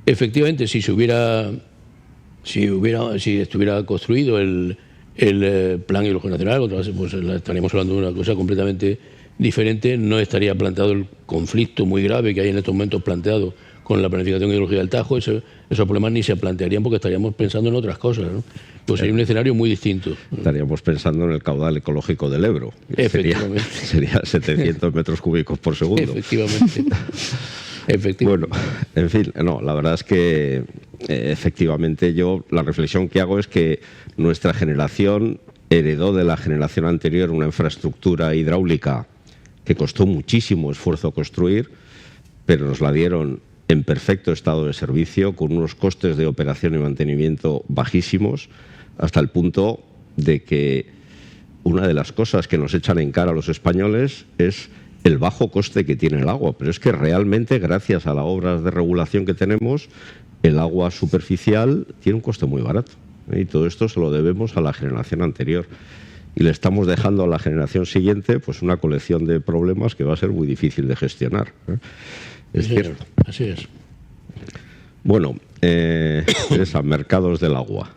Efectivamente, si estuviera construido el plan hidrológico nacional, pues estaríamos hablando de una cosa completamente diferente. No estaría planteado el conflicto muy grave que hay en estos momentos planteado con la planificación hidrológica del Tajo. Esos problemas ni se plantearían porque estaríamos pensando en otras cosas, ¿no? Pues sería un escenario muy distinto. Estaríamos pensando en el caudal ecológico del Ebro. Efectivamente. Sería 700 metros cúbicos por segundo. Efectivamente. Bueno, en fin, no, la verdad es que efectivamente yo la reflexión que hago es que nuestra generación heredó de la generación anterior una infraestructura hidráulica que costó muchísimo esfuerzo construir, pero nos la dieron en perfecto estado de servicio, con unos costes de operación y mantenimiento bajísimos, hasta el punto de que una de las cosas que nos echan en cara a los españoles es el bajo coste que tiene el agua, pero es que realmente gracias a las obras de regulación que tenemos, el agua superficial tiene un coste muy barato, ¿eh? Y todo esto se lo debemos a la generación anterior. Y le estamos dejando a la generación siguiente pues una colección de problemas que va a ser muy difícil de gestionar, ¿eh? Es cierto. Así es. Bueno, mercados del agua.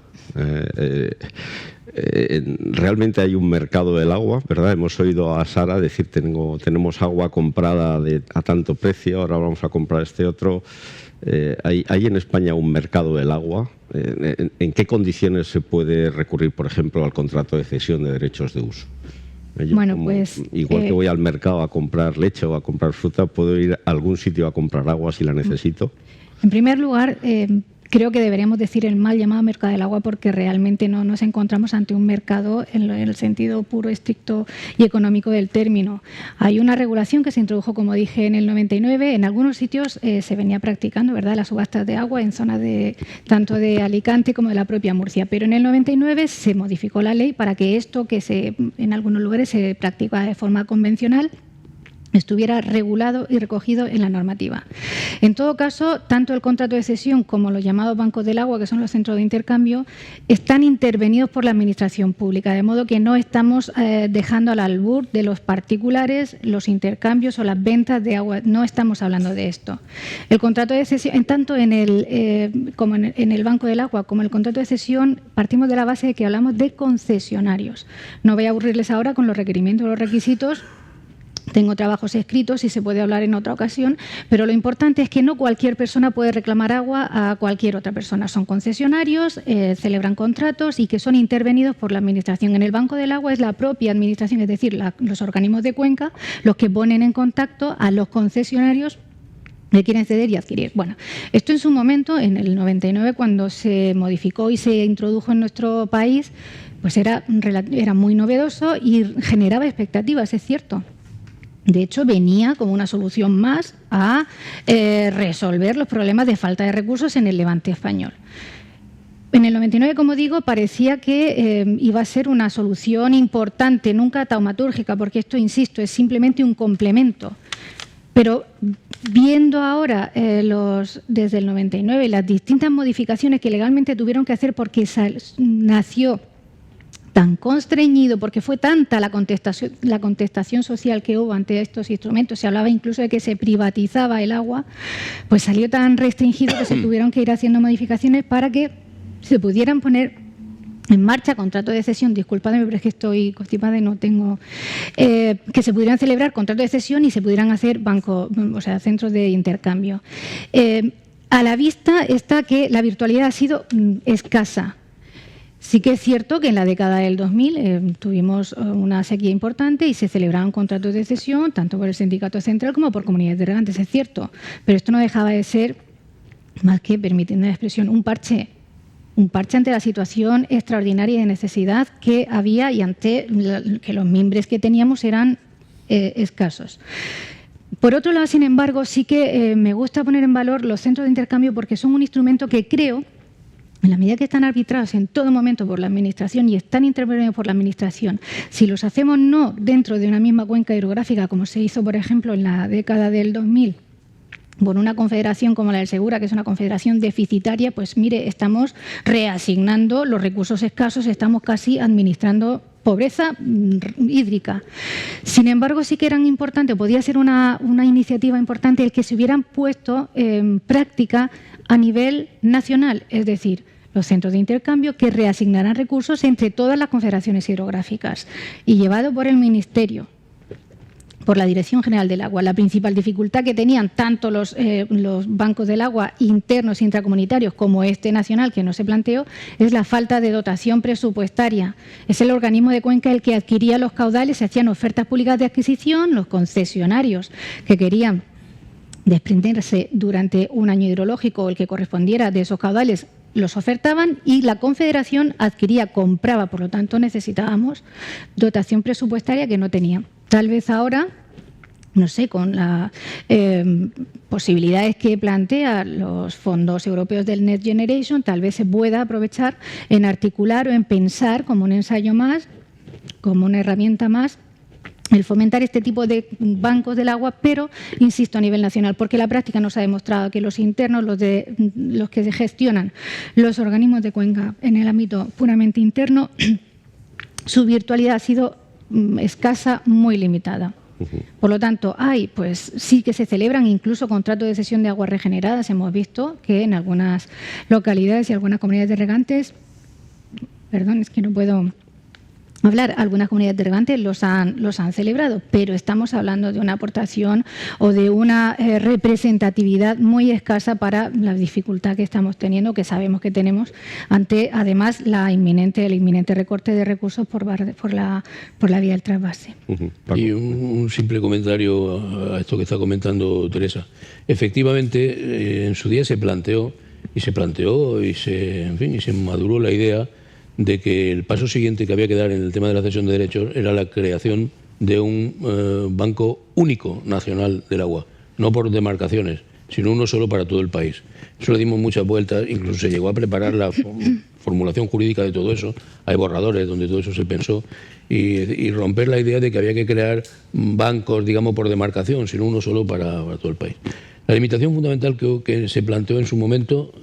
Realmente hay un mercado del agua, ¿verdad? Hemos oído a Sara decir tenemos agua comprada a tanto precio, ahora vamos a comprar este otro. ¿Hay en España un mercado del agua? ¿En qué condiciones se puede recurrir, por ejemplo, al contrato de cesión de derechos de uso? Bueno, pues igual que voy al mercado a comprar leche o a comprar fruta, ¿puedo ir a algún sitio a comprar agua si la necesito? En primer lugar, creo que deberíamos decir el mal llamado mercado del agua porque realmente no nos encontramos ante un mercado en el sentido puro, estricto y económico del término. Hay una regulación que se introdujo, como dije, en el 99. En algunos sitios se venía practicando, ¿verdad?, las subastas de agua en zonas tanto de Alicante como de la propia Murcia. Pero en el 99 se modificó la ley para que esto que en algunos lugares se practica de forma convencional estuviera regulado y recogido en la normativa. En todo caso, tanto el contrato de cesión como los llamados bancos del agua, que son los centros de intercambio, están intervenidos por la Administración Pública, de modo que no estamos dejando al albur de los particulares los intercambios o las ventas de agua. No estamos hablando de esto. El contrato de cesión, tanto en el banco del agua como en el contrato de cesión, partimos de la base de que hablamos de concesionarios. No voy a aburrirles ahora con los requerimientos o los requisitos. Tengo trabajos escritos y se puede hablar en otra ocasión, pero lo importante es que no cualquier persona puede reclamar agua a cualquier otra persona. Son concesionarios, celebran contratos y que son intervenidos por la Administración. En el Banco del Agua es la propia Administración, es decir, los organismos de cuenca, los que ponen en contacto a los concesionarios que quieren ceder y adquirir. Bueno, esto en su momento, en el 99, cuando se modificó y se introdujo en nuestro país, pues era muy novedoso y generaba expectativas, es cierto. De hecho, venía como una solución más a resolver los problemas de falta de recursos en el Levante español. En el 99, como digo, parecía que iba a ser una solución importante, nunca taumatúrgica, porque esto, insisto, es simplemente un complemento. Pero viendo ahora desde el 99 las distintas modificaciones que legalmente tuvieron que hacer porque nació tan constreñido, porque fue tanta la contestación social que hubo ante estos instrumentos, se hablaba incluso de que se privatizaba el agua, pues salió tan restringido que se tuvieron que ir haciendo modificaciones para que se pudieran poner en marcha, contrato de cesión, disculpadme, pero es que estoy constipada y no tengo, que se pudieran celebrar contratos de cesión y se pudieran hacer centros de intercambio. A la vista está que la virtualidad ha sido escasa. Sí que es cierto que en la década del 2000 tuvimos una sequía importante y se celebraban contratos de cesión tanto por el sindicato central como por comunidades de regantes, es cierto, pero esto no dejaba de ser, más que, permitiendo la expresión, un parche ante la situación extraordinaria de necesidad que había y ante que los mimbres que teníamos eran escasos. Por otro lado, sin embargo, sí que me gusta poner en valor los centros de intercambio porque son un instrumento que creo, en la medida que están arbitrados en todo momento por la Administración y están intervenidos por la Administración, si los hacemos no dentro de una misma cuenca hidrográfica, como se hizo, por ejemplo, en la década del 2000, por una confederación como la del Segura, que es una confederación deficitaria, pues mire, estamos reasignando los recursos escasos, estamos casi administrando pobreza hídrica. Sin embargo, sí que eran importantes, podía ser una iniciativa importante el que se hubieran puesto en práctica a nivel nacional, es decir, los centros de intercambio que reasignarán recursos entre todas las confederaciones hidrográficas y llevado por el Ministerio, por la Dirección General del Agua. La principal dificultad que tenían tanto los bancos del agua internos e intracomunitarios como este nacional, que no se planteó, es la falta de dotación presupuestaria. Es el organismo de cuenca el que adquiría los caudales, se hacían ofertas públicas de adquisición, los concesionarios que querían desprenderse durante un año hidrológico o el que correspondiera de esos caudales los ofertaban y la Confederación adquiría, compraba, por lo tanto necesitábamos dotación presupuestaria que no tenía. Tal vez ahora, no sé, con las posibilidades que plantean los fondos europeos del Next Generation, tal vez se pueda aprovechar en articular o en pensar como un ensayo más, como una herramienta más, el fomentar este tipo de bancos del agua, pero, insisto, a nivel nacional, porque la práctica nos ha demostrado que los internos, los que se gestionan los organismos de cuenca en el ámbito puramente interno, su virtualidad ha sido escasa, muy limitada. Por lo tanto, pues sí que se celebran incluso contratos de cesión de aguas regeneradas. Hemos visto que en algunas localidades y algunas comunidades de regantes, perdón, es que no puedo hablar, algunas comunidades de regantes los han celebrado, pero estamos hablando de una aportación o de una representatividad muy escasa para la dificultad que estamos teniendo, que sabemos que tenemos ante, además, el inminente recorte de recursos por la vía del trasvase. Y un simple comentario a esto que está comentando Teresa. Efectivamente, en su día se planteó y se maduró la idea de que el paso siguiente que había que dar en el tema de la cesión de derechos era la creación de un banco único nacional del agua, no por demarcaciones, sino uno solo para todo el país. Eso le dimos muchas vueltas, incluso se llegó a preparar la formulación jurídica de todo eso, hay borradores donde todo eso se pensó, y romper la idea de que había que crear bancos, digamos, por demarcación, sino uno solo para todo el país. La limitación fundamental que se planteó en su momento,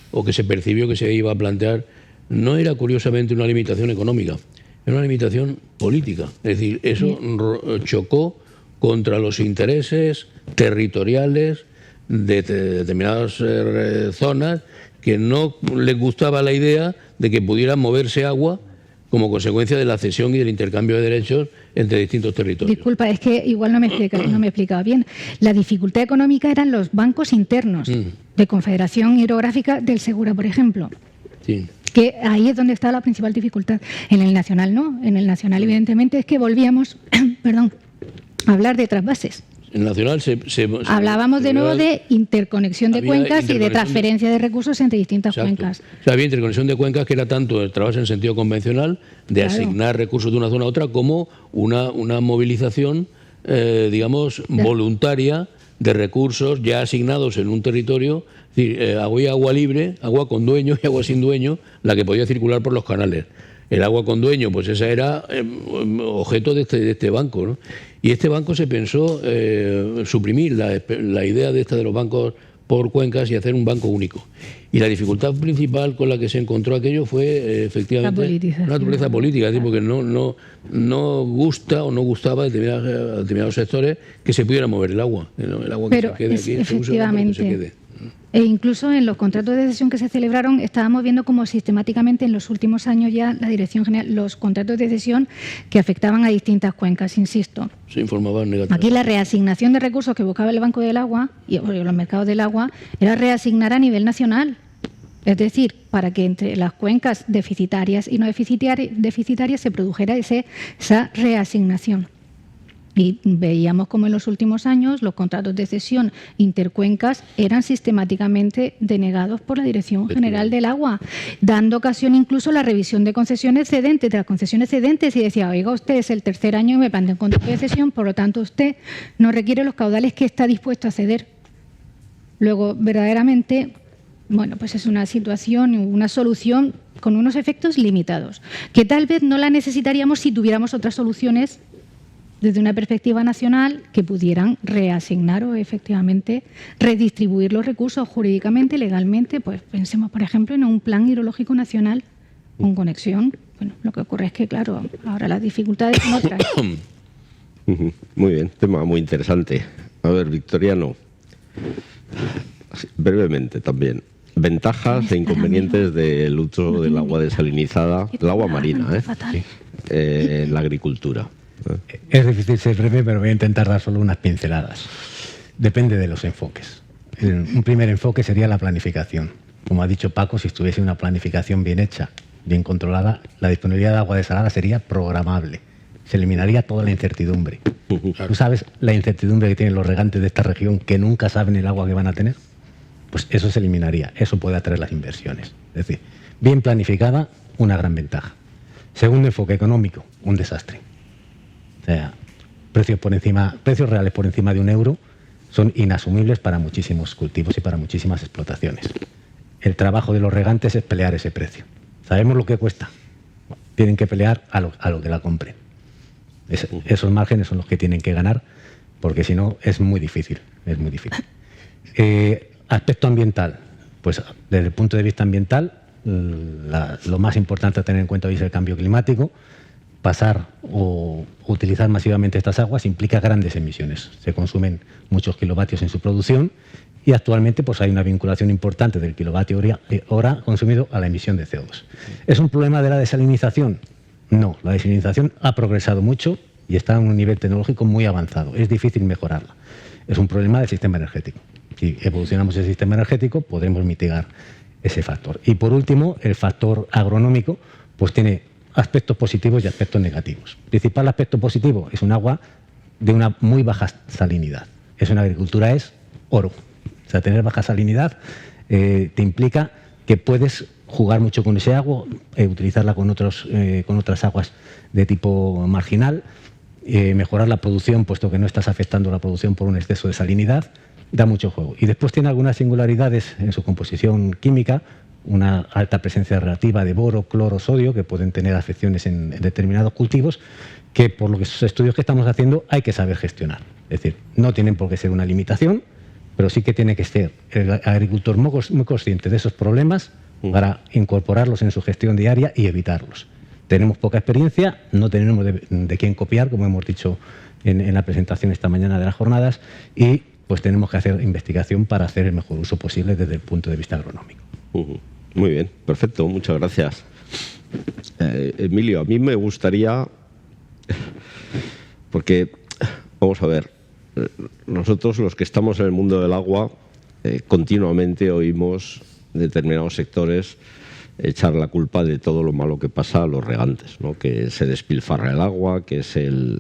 o que se percibió que se iba a plantear, no era curiosamente una limitación económica, era una limitación política. Es decir, eso chocó contra los intereses territoriales de determinadas zonas que no les gustaba la idea de que pudieran moverse agua como consecuencia de la cesión y del intercambio de derechos entre distintos territorios. Disculpa, es que igual no me he explicado bien. La dificultad económica eran los bancos internos de Confederación Hidrográfica del Segura, por ejemplo. Sí. Que ahí es donde está la principal dificultad. En el nacional no. En el nacional, evidentemente, es que volvíamos a hablar de trasvases. En el nacional hablábamos de nuevo de interconexión de cuencas y de transferencia de recursos entre distintas cuencas. O sea, había interconexión de cuencas que era tanto el trasvase en sentido convencional, de asignar recursos de una zona a otra, como una movilización, digamos, voluntaria de recursos ya asignados en un territorio. Es decir, agua libre, agua con dueño y agua sin dueño, la que podía circular por los canales. El agua con dueño, pues esa era objeto de este banco, ¿no? Y este banco se pensó suprimir la idea de los bancos por cuencas y hacer un banco único. Y la dificultad principal con la que se encontró aquello fue efectivamente una naturaleza política, es decir, porque no gusta o no gustaba a determinados sectores que se pudiera mover el agua. El agua que se quede aquí, efectivamente, se quede. E incluso en los contratos de cesión que se celebraron estábamos viendo como sistemáticamente en los últimos años ya la Dirección General, los contratos de cesión que afectaban a distintas cuencas, insisto. Se informaban negativamente. Aquí la reasignación de recursos que buscaba el Banco del Agua y los mercados del agua era reasignar a nivel nacional. Es decir, para que entre las cuencas deficitarias y no deficitarias se produjera esa reasignación. Y veíamos como en los últimos años los contratos de cesión intercuencas eran sistemáticamente denegados por la Dirección General del Agua, dando ocasión incluso a la revisión de concesiones cedentes, de las concesiones cedentes, y decía, oiga, usted es el tercer año y me plantea un contrato de cesión, por lo tanto usted no requiere los caudales que está dispuesto a ceder. Luego, verdaderamente, bueno, pues es una situación, una solución con unos efectos limitados, que tal vez no la necesitaríamos si tuviéramos otras soluciones desde una perspectiva nacional que pudieran reasignar o efectivamente redistribuir los recursos jurídicamente, legalmente. Pues pensemos, por ejemplo, en un plan hidrológico nacional con conexión. Bueno, lo que ocurre es que, claro, ahora las dificultades son otras. Muy bien, tema muy interesante. A ver, Victoriano, brevemente también. Ventajas e inconvenientes del uso del agua desalinizada, del agua marina, en la agricultura. Es difícil ser breve, pero voy a intentar dar solo unas pinceladas. Depende de los enfoques. Un primer enfoque sería la planificación. Como ha dicho Paco, si estuviese una planificación bien hecha, bien controlada, la disponibilidad de agua desalada sería programable. Se eliminaría toda la incertidumbre. ¿Tú sabes la incertidumbre que tienen los regantes de esta región que nunca saben el agua que van a tener? Pues eso se eliminaría. Eso puede atraer las inversiones. Es decir, bien planificada, una gran ventaja. Segundo enfoque económico, un desastre. O sea, precios reales por encima de €1 son inasumibles para muchísimos cultivos y para muchísimas explotaciones. El trabajo de los regantes es pelear ese precio. Sabemos lo que cuesta. Tienen que pelear a lo que la compren. Esos márgenes son los que tienen que ganar, porque si no es muy difícil. Es muy difícil. Aspecto ambiental. Pues desde el punto de vista ambiental, lo más importante a tener en cuenta hoy es el cambio climático. Pasar o utilizar masivamente estas aguas implica grandes emisiones. Se consumen muchos kilovatios en su producción y actualmente pues, hay una vinculación importante del kilovatio hora consumido a la emisión de CO2. ¿Es un problema de la desalinización? No, la desalinización ha progresado mucho y está en un nivel tecnológico muy avanzado. Es difícil mejorarla. Es un problema del sistema energético. Si evolucionamos el sistema energético, podremos mitigar ese factor. Y por último, el factor agronómico pues tiene aspectos positivos y aspectos negativos. El principal aspecto positivo es un agua de una muy baja salinidad. Eso en agricultura es oro. O sea, tener baja salinidad te implica que puedes jugar mucho con ese agua, utilizarla con otras aguas de tipo marginal, mejorar la producción, puesto que no estás afectando la producción por un exceso de salinidad, da mucho juego. Y después tiene algunas singularidades en su composición química, una alta presencia relativa de boro, cloro, sodio, que pueden tener afecciones en determinados cultivos, que por los estudios que estamos haciendo hay que saber gestionar. Es decir, no tienen por qué ser una limitación, pero sí que tiene que ser el agricultor muy consciente de esos problemas para incorporarlos en su gestión diaria y evitarlos. Tenemos poca experiencia, no tenemos de quién copiar, como hemos dicho en la presentación esta mañana de las jornadas, y pues tenemos que hacer investigación para hacer el mejor uso posible desde el punto de vista agronómico. Muy bien, perfecto, muchas gracias. Emilio, a mí me gustaría, porque, vamos a ver, nosotros los que estamos en el mundo del agua, continuamente oímos determinados sectores echar la culpa de todo lo malo que pasa a los regantes, ¿no? Que se despilfarra el agua, que es el...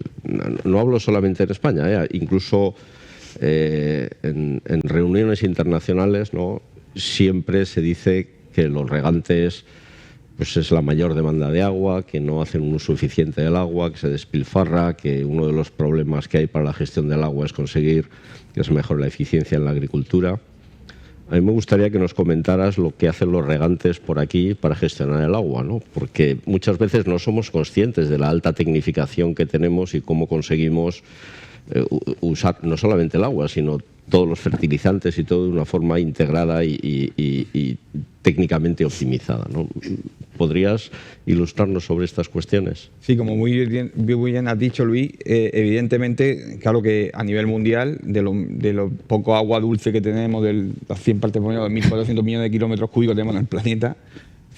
No hablo solamente en España, incluso en reuniones internacionales, ¿no? Siempre se dice que los regantes pues es la mayor demanda de agua, que no hacen un uso eficiente del agua, que se despilfarra, que uno de los problemas que hay para la gestión del agua es conseguir que se mejore la eficiencia en la agricultura. A mí me gustaría que nos comentaras lo que hacen los regantes por aquí para gestionar el agua, ¿no? Porque muchas veces no somos conscientes de la alta tecnificación que tenemos y cómo conseguimos usar no solamente el agua, sino todos los fertilizantes y todo de una forma integrada y técnicamente optimizada, ¿no? ¿Podrías ilustrarnos sobre estas cuestiones? Sí, como muy bien has dicho, Luis, evidentemente, claro que a nivel mundial, de lo poco agua dulce que tenemos, de las 100 partes por millón, de 1.400 millones de kilómetros cúbicos que tenemos en el planeta,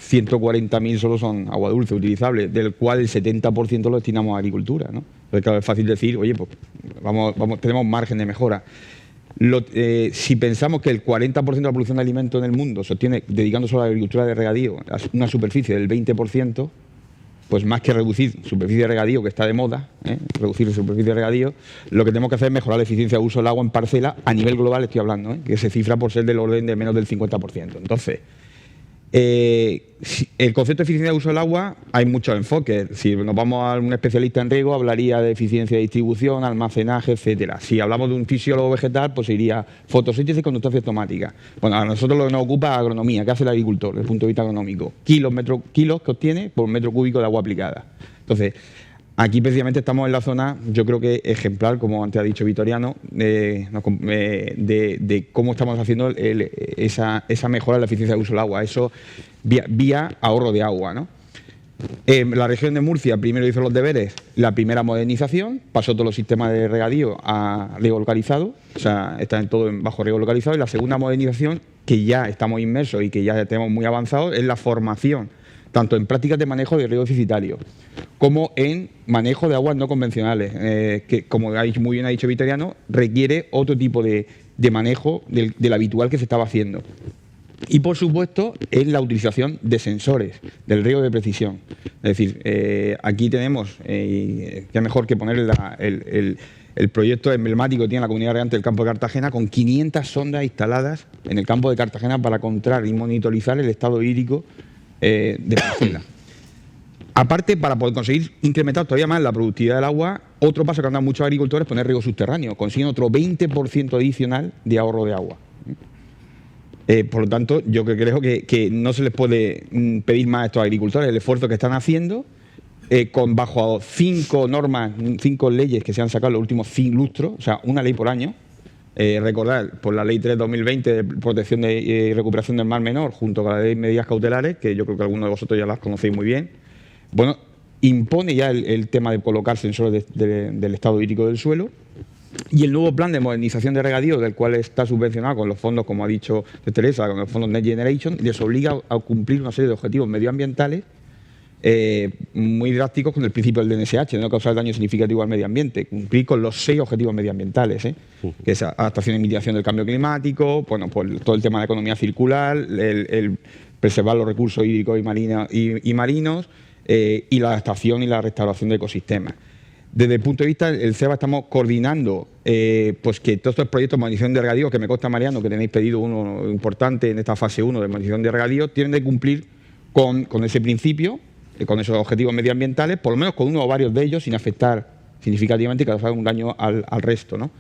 140.000 solo son agua dulce utilizable, del cual el 70% lo destinamos a agricultura, ¿no? Entonces, claro, es fácil decir, oye, pues tenemos margen de mejora. Si pensamos que el 40% de la producción de alimentos en el mundo se obtiene dedicando solo a la agricultura de regadío, a una superficie del 20%, pues más que reducir superficie de regadío, que está de moda, reducir la superficie de regadío, lo que tenemos que hacer es mejorar la eficiencia de uso del agua en parcela, a nivel global estoy hablando, que se cifra por ser del orden de menos del 50%. Entonces, el concepto de eficiencia de uso del agua hay muchos enfoques. Si nos vamos a un especialista en riego, hablaría de eficiencia de distribución, almacenaje, etcétera. Si hablamos de un fisiólogo vegetal, pues iría fotosíntesis y conductancia automática. Bueno, a nosotros lo que nos ocupa es agronomía. ¿Qué hace el agricultor desde el punto de vista agronómico? Kilos que obtiene por metro cúbico de agua aplicada. Entonces, aquí precisamente estamos en la zona, yo creo que ejemplar, como antes ha dicho Vitoriano, de cómo estamos haciendo esa mejora en la eficiencia de uso del agua, eso vía ahorro de agua, ¿no? La región de Murcia primero hizo los deberes, la primera modernización, pasó todos los sistemas de regadío a riego localizado, o sea, están todo bajo riego localizado, y la segunda modernización, que ya estamos inmersos y que ya tenemos muy avanzado, es la formación, tanto en prácticas de manejo de riego deficitario como en manejo de aguas no convencionales, que, como muy bien ha dicho Vitoriano, requiere otro tipo de manejo del habitual que se estaba haciendo. Y, por supuesto, es la utilización de sensores, del riego de precisión. Es decir, aquí tenemos, qué mejor que poner el proyecto emblemático que tiene la comunidad regante del campo de Cartagena, con 500 sondas instaladas en el campo de Cartagena para controlar y monitorizar el estado hídrico de parcela. Aparte, para poder conseguir incrementar todavía más la productividad del agua, otro paso que han dado muchos agricultores es poner riego subterráneo. Consiguen otro 20% adicional de ahorro de agua. Por lo tanto, yo creo que no se les puede pedir más a estos agricultores el esfuerzo que están haciendo, bajo 5 normas, 5 leyes que se han sacado en los últimos 5 lustros, o sea, una ley por año. Recordar, por la Ley 3/2020 de protección y recuperación del mar menor, junto con la Ley de medidas cautelares, que yo creo que algunos de vosotros ya las conocéis muy bien, bueno, impone ya el tema de colocar sensores del estado hídrico del suelo, y el nuevo plan de modernización de regadío, del cual está subvencionado con los fondos, como ha dicho Teresa, con los fondos Next Generation, les obliga a cumplir una serie de objetivos medioambientales muy drásticos con el principio del DNSH, de no causar daño significativo al medio ambiente, cumplir con los 6 objetivos medioambientales, que es adaptación y mitigación del cambio climático, bueno, pues todo el tema de economía circular, el preservar los recursos hídricos y marinos, y la adaptación y la restauración de ecosistemas. Desde el punto de vista del CEBA estamos coordinando pues que todos estos proyectos de modernización de regadío, que me consta, Mariano, que tenéis pedido uno importante en esta fase 1 de modernización de regadío, tienen que cumplir con ese principio, con esos objetivos medioambientales, por lo menos con uno o varios de ellos, sin afectar significativamente y causar un daño al resto, ¿no?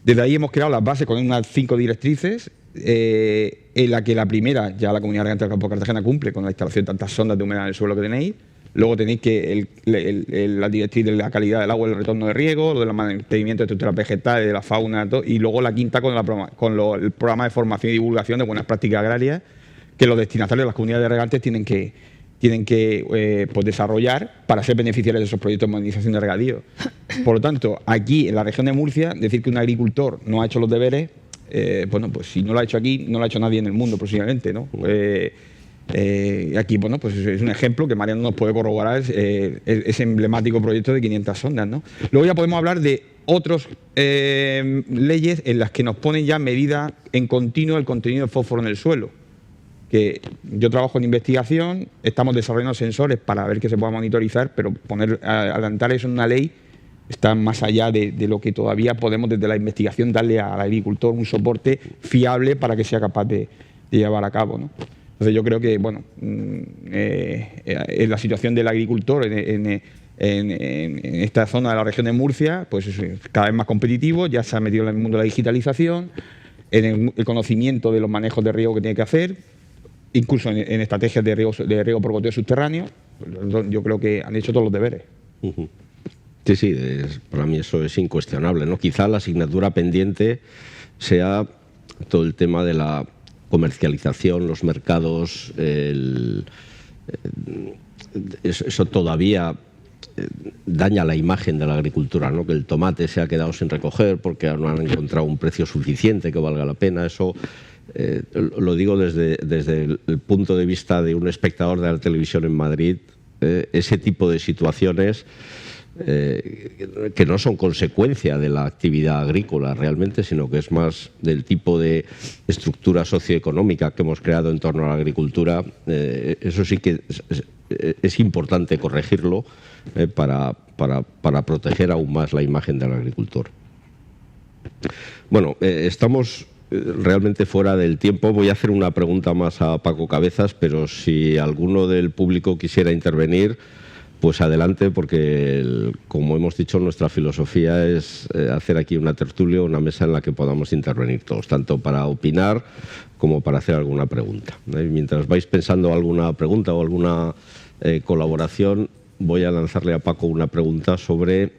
Desde ahí hemos creado las bases con unas 5 directrices, en la que la primera, ya la Comunidad Regante del Campo de Cartagena cumple con la instalación de tantas sondas de humedad en el suelo que tenéis. Luego tenéis que la directriz de la calidad del agua y el retorno de riego, lo del mantenimiento de estructuras vegetales, de la fauna, todo, y luego la quinta con el programa de formación y divulgación de buenas prácticas agrarias, que los destinatarios de las comunidades de regantes tienen que pues desarrollar para ser beneficiarios de esos proyectos de modernización de regadío. Por lo tanto, aquí en la región de Murcia, decir que un agricultor no ha hecho los deberes, bueno, pues si no lo ha hecho aquí, no lo ha hecho nadie en el mundo posiblemente, ¿no? Aquí, bueno, pues es un ejemplo que Mariano nos puede corroborar, ese emblemático proyecto de 500 sondas, ¿no? Luego ya podemos hablar de otras leyes en las que nos ponen ya medidas en continuo el contenido de fósforo en el suelo. Que yo trabajo en investigación, estamos desarrollando sensores para ver que se pueda monitorizar, pero adelantar eso en una ley está más allá de lo que todavía podemos desde la investigación darle al agricultor un soporte fiable para que sea capaz de llevar a cabo, ¿no? Entonces yo creo que, bueno, en la situación del agricultor en esta zona de la región de Murcia, pues es cada vez más competitivo, ya se ha metido en el mundo de la digitalización, en el conocimiento de los manejos de riego que tiene que hacer, incluso en estrategias de riego por goteo subterráneo. Yo creo que han hecho todos los deberes. Sí, sí, para mí eso es incuestionable, ¿no? Quizá la asignatura pendiente sea todo el tema de la comercialización, los mercados, eso todavía daña la imagen de la agricultura, ¿no? Que el tomate se ha quedado sin recoger porque no han encontrado un precio suficiente que valga la pena. Eso lo digo desde el punto de vista de un espectador de la televisión en Madrid. Ese tipo de situaciones que no son consecuencia de la actividad agrícola realmente, sino que es más del tipo de estructura socioeconómica que hemos creado en torno a la agricultura. Eso sí que es importante corregirlo para proteger aún más la imagen del agricultor. Bueno, estamos realmente fuera del tiempo. Voy a hacer una pregunta más a Paco Cabezas, pero si alguno del público quisiera intervenir, pues adelante, porque como hemos dicho, nuestra filosofía es hacer aquí una tertulia, una mesa en la que podamos intervenir todos, tanto para opinar como para hacer alguna pregunta. Mientras vais pensando alguna pregunta o alguna colaboración, voy a lanzarle a Paco una pregunta sobre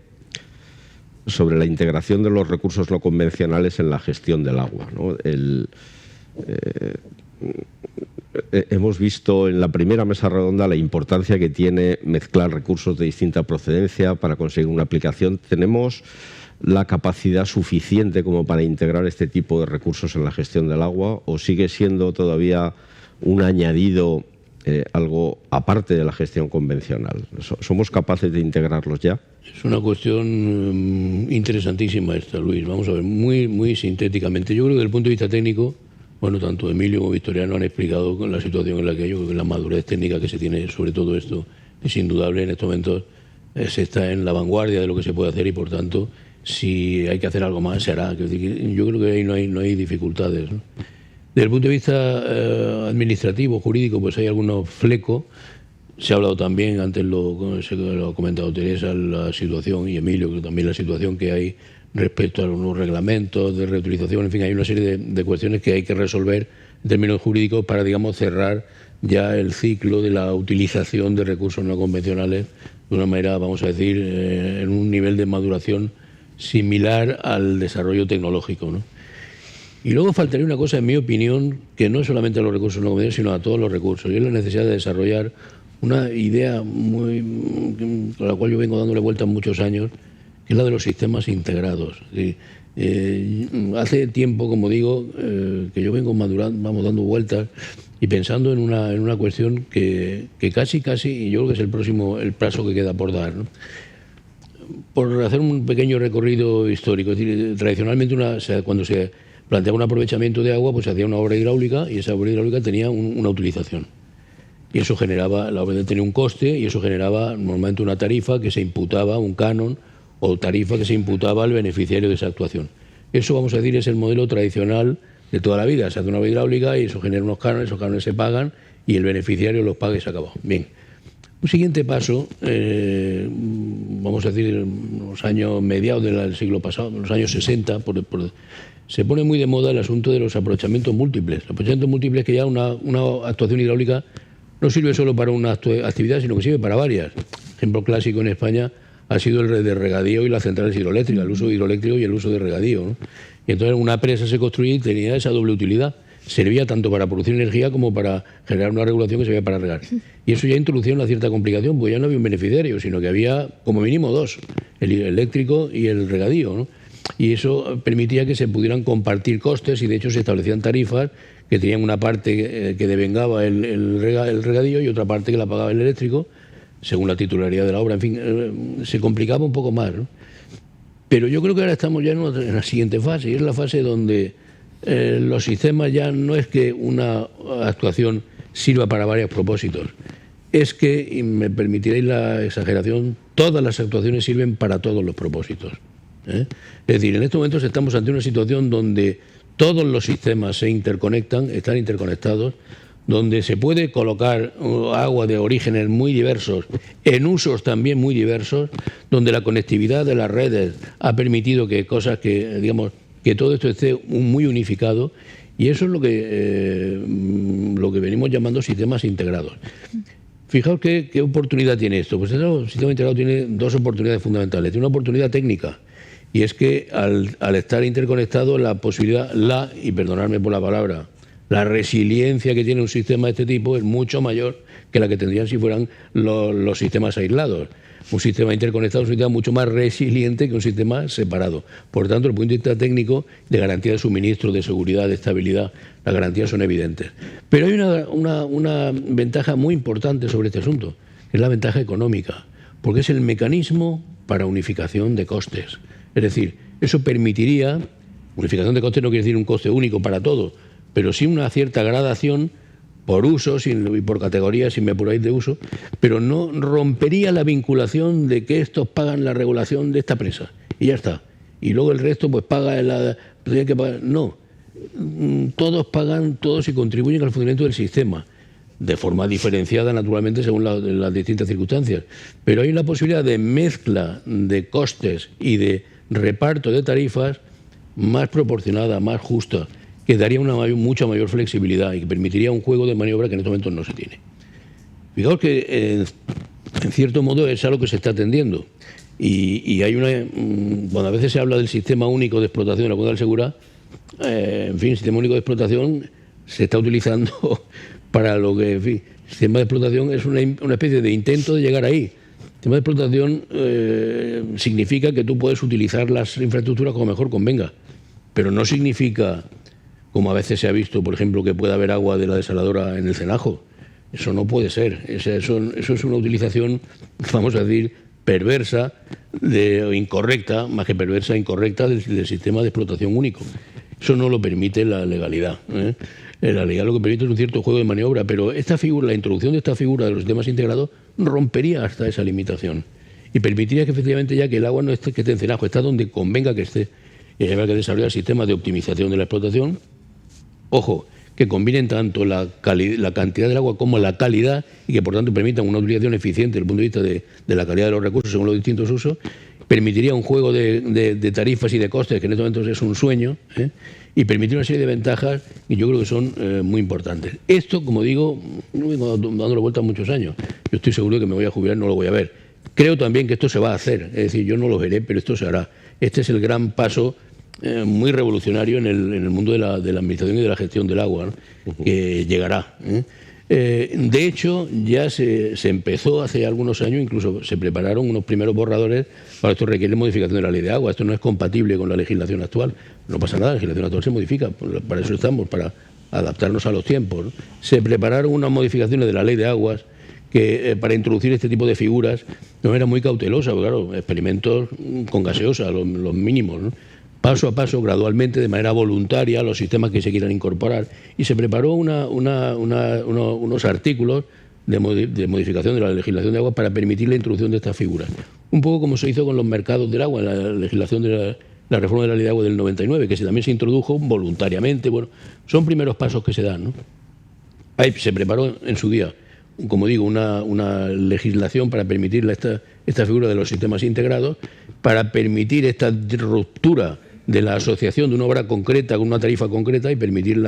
la integración de los recursos no convencionales en la gestión del agua, ¿no? Hemos visto en la primera mesa redonda la importancia que tiene mezclar recursos de distinta procedencia para conseguir una aplicación. ¿Tenemos la capacidad suficiente como para integrar este tipo de recursos en la gestión del agua o sigue siendo todavía un añadido, algo aparte de la gestión convencional? ¿Somos capaces de integrarlos ya? Es una cuestión interesantísima esta, Luis. Vamos a ver, muy sintéticamente. Yo creo que desde el punto de vista técnico, bueno, tanto Emilio como Victoriano han explicado la situación en la que yo creo que la madurez técnica que se tiene sobre todo esto es indudable. En estos momentos se está en la vanguardia de lo que se puede hacer y, por tanto, si hay que hacer algo más, se hará. Yo creo que ahí no hay dificultades, ¿no? Desde el punto de vista administrativo, jurídico, pues hay algunos flecos. Se ha hablado también, antes lo ha comentado Teresa, la situación, y Emilio, que también la situación que hay respecto a algunos reglamentos de reutilización. En fin, hay una serie de cuestiones que hay que resolver en términos jurídicos para, digamos, cerrar ya el ciclo de la utilización de recursos no convencionales de una manera, vamos a decir, en un nivel de maduración similar al desarrollo tecnológico, ¿no? Y luego faltaría una cosa, en mi opinión, que no es solamente a los recursos no convencionales, sino a todos los recursos, y es la necesidad de desarrollar una idea con la cual yo vengo dándole vueltas muchos años, que es la de los sistemas integrados. Hace tiempo, como digo, que yo vengo madurando, vamos dando vueltas y pensando en una cuestión que casi, y yo creo que es el paso que queda por dar, ¿no? Por hacer un pequeño recorrido histórico. Es decir, tradicionalmente cuando se planteaba un aprovechamiento de agua, pues se hacía una obra hidráulica y esa obra hidráulica tenía una utilización. Y eso generaba, la obra tenía un coste y eso generaba normalmente una tarifa que se imputaba, un canon o tarifa que se imputaba al beneficiario de esa actuación. Eso, vamos a decir, es el modelo tradicional de toda la vida. Se hace una obra hidráulica y eso genera unos cánones, esos cánones se pagan y el beneficiario los paga y se acabó. Bien. Un siguiente paso, vamos a decir, en los años mediados del siglo pasado, en los años 60, se pone muy de moda el asunto de los aprovechamientos múltiples. Los aprovechamientos múltiples, que ya una actuación hidráulica no sirve solo para una actividad, sino que sirve para varias. Ejemplo clásico en España ha sido el de regadío y las centrales hidroeléctricas, el uso hidroeléctrico y el uso de regadío, ¿no? Y entonces una presa se construía y tenía esa doble utilidad. Servía tanto para producir energía como para generar una regulación que servía para regar. Y eso ya introducía una cierta complicación, porque ya no había un beneficiario, sino que había como mínimo dos, el eléctrico y el regadío, ¿no? Y eso permitía que se pudieran compartir costes y de hecho se establecían tarifas que tenían una parte que devengaba el regadío y otra parte que la pagaba el eléctrico, según la titularidad de la obra. En fin, se complicaba un poco más, ¿no? Pero yo creo que ahora estamos ya en la siguiente fase, y es la fase donde los sistemas ya no es que una actuación sirva para varios propósitos, es que, y me permitiréis la exageración, todas las actuaciones sirven para todos los propósitos, ¿eh? Es decir, en estos momentos estamos ante una situación donde todos los sistemas se interconectan, están interconectados, donde se puede colocar agua de orígenes muy diversos, en usos también muy diversos, donde la conectividad de las redes ha permitido que cosas que, digamos, que todo esto esté muy unificado, y eso es lo que venimos llamando sistemas integrados. Fijaos qué oportunidad tiene esto. Pues el sistema integrado tiene dos oportunidades fundamentales. Tiene una oportunidad técnica, y es que al estar interconectado la posibilidad, y perdonadme por la palabra, La resiliencia que tiene un sistema de este tipo es mucho mayor que la que tendrían si fueran los sistemas aislados. Un sistema interconectado es un sistema mucho más resiliente que un sistema separado. Por tanto, desde el punto de vista técnico, de garantía de suministro, de seguridad, de estabilidad, las garantías son evidentes. Pero hay una ventaja muy importante sobre este asunto, que es la ventaja económica, porque es el mecanismo para unificación de costes. Es decir, eso permitiría, unificación de costes no quiere decir un coste único para todo, pero sí una cierta gradación por usos y por categorías, si me apuráis de uso, pero no rompería la vinculación de que estos pagan la regulación de esta presa y ya está. Y luego el resto pues paga tiene que pagar. No, todos pagan, todos y contribuyen al funcionamiento del sistema, de forma diferenciada naturalmente según las distintas circunstancias. Pero hay la posibilidad de mezcla de costes y de reparto de tarifas más proporcionada, más justa, que daría mucha mayor flexibilidad y que permitiría un juego de maniobra que en estos momentos no se tiene. Fijaos que en cierto modo es a lo que se está atendiendo. Y hay cuando a veces se habla del sistema único de explotación de la Comunidad del Segura, en fin, el sistema único de explotación se está utilizando para lo que, en fin, el sistema de explotación es una especie de intento de llegar ahí. El sistema de explotación significa que tú puedes utilizar las infraestructuras como mejor convenga, pero no significa, como a veces se ha visto, por ejemplo, que pueda haber agua de la desaladora en el cenajo. Eso no puede ser. Eso es una utilización, vamos a decir, perversa, incorrecta, más que perversa, incorrecta del sistema de explotación único. Eso no lo permite la legalidad. La legalidad lo que permite es un cierto juego de maniobra, pero la introducción de esta figura de los sistemas integrados rompería hasta esa limitación y permitiría que efectivamente ya que el agua no esté, que esté en cenajo, está donde convenga que esté, y habrá que desarrollar sistemas de optimización de la explotación. Ojo, que combinen tanto la cantidad del agua como la calidad y que por tanto permitan una utilización eficiente desde el punto de vista de la calidad de los recursos según los distintos usos. Permitiría un juego de tarifas y de costes que en estos momentos es un sueño, y permitiría una serie de ventajas que yo creo que son muy importantes. Esto, como digo, no vengo dándole vueltas muchos años. Yo estoy seguro de que me voy a jubilar, no lo voy a ver. Creo también que esto se va a hacer, es decir, yo no lo veré, pero esto se hará. Este es el gran paso muy revolucionario en el mundo de la administración y de la gestión del agua, ¿no? Que llegará. De hecho, ya se empezó hace algunos años, incluso se prepararon unos primeros borradores para esto requiere modificación de la ley de agua. Esto no es compatible con la legislación actual. No pasa nada, la legislación actual se modifica, para eso estamos, para adaptarnos a los tiempos, ¿no? Se prepararon unas modificaciones de la ley de aguas que para introducir este tipo de figuras de manera muy cautelosa, porque claro, experimentos con gaseosa, los mínimos, ¿no? Paso a paso, gradualmente, de manera voluntaria, los sistemas que se quieran incorporar. Y se preparó unos artículos de modificación de la legislación de agua para permitir la introducción de estas figuras. Un poco como se hizo con los mercados del agua, en la legislación de la reforma de la ley de agua del 99, que también se introdujo voluntariamente. Bueno, son primeros pasos que se dan, ¿no? Ahí se preparó en su día, como digo, una legislación para permitir esta figura de los sistemas integrados, para permitir esta ruptura de la asociación de una obra concreta con una tarifa concreta y permitir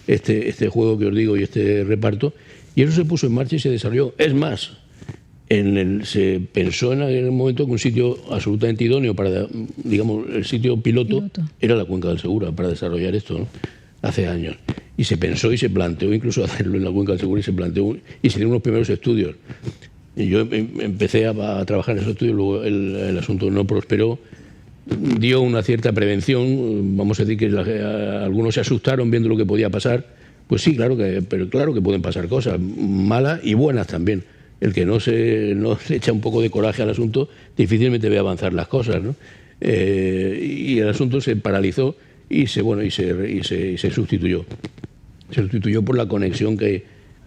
este juego que os digo y este reparto. Y eso se puso en marcha y se desarrolló. Es más, se pensó en el momento que un sitio absolutamente idóneo para, digamos, el sitio piloto era la Cuenca del Segura para desarrollar esto, ¿no? Hace años. Y se pensó y se planteó incluso hacerlo en la Cuenca del Segura y se planteó y se hicieron unos primeros estudios. Y yo empecé a trabajar en esos estudios, luego el asunto no prosperó, dio una cierta prevención, vamos a decir que algunos se asustaron viendo lo que podía pasar. Pues sí, pero claro que pueden pasar cosas, malas y buenas también. El que no se echa un poco de coraje al asunto, difícilmente ve avanzar las cosas, ¿no? Y el asunto se paralizó y se sustituyó. Se sustituyó por la conexión que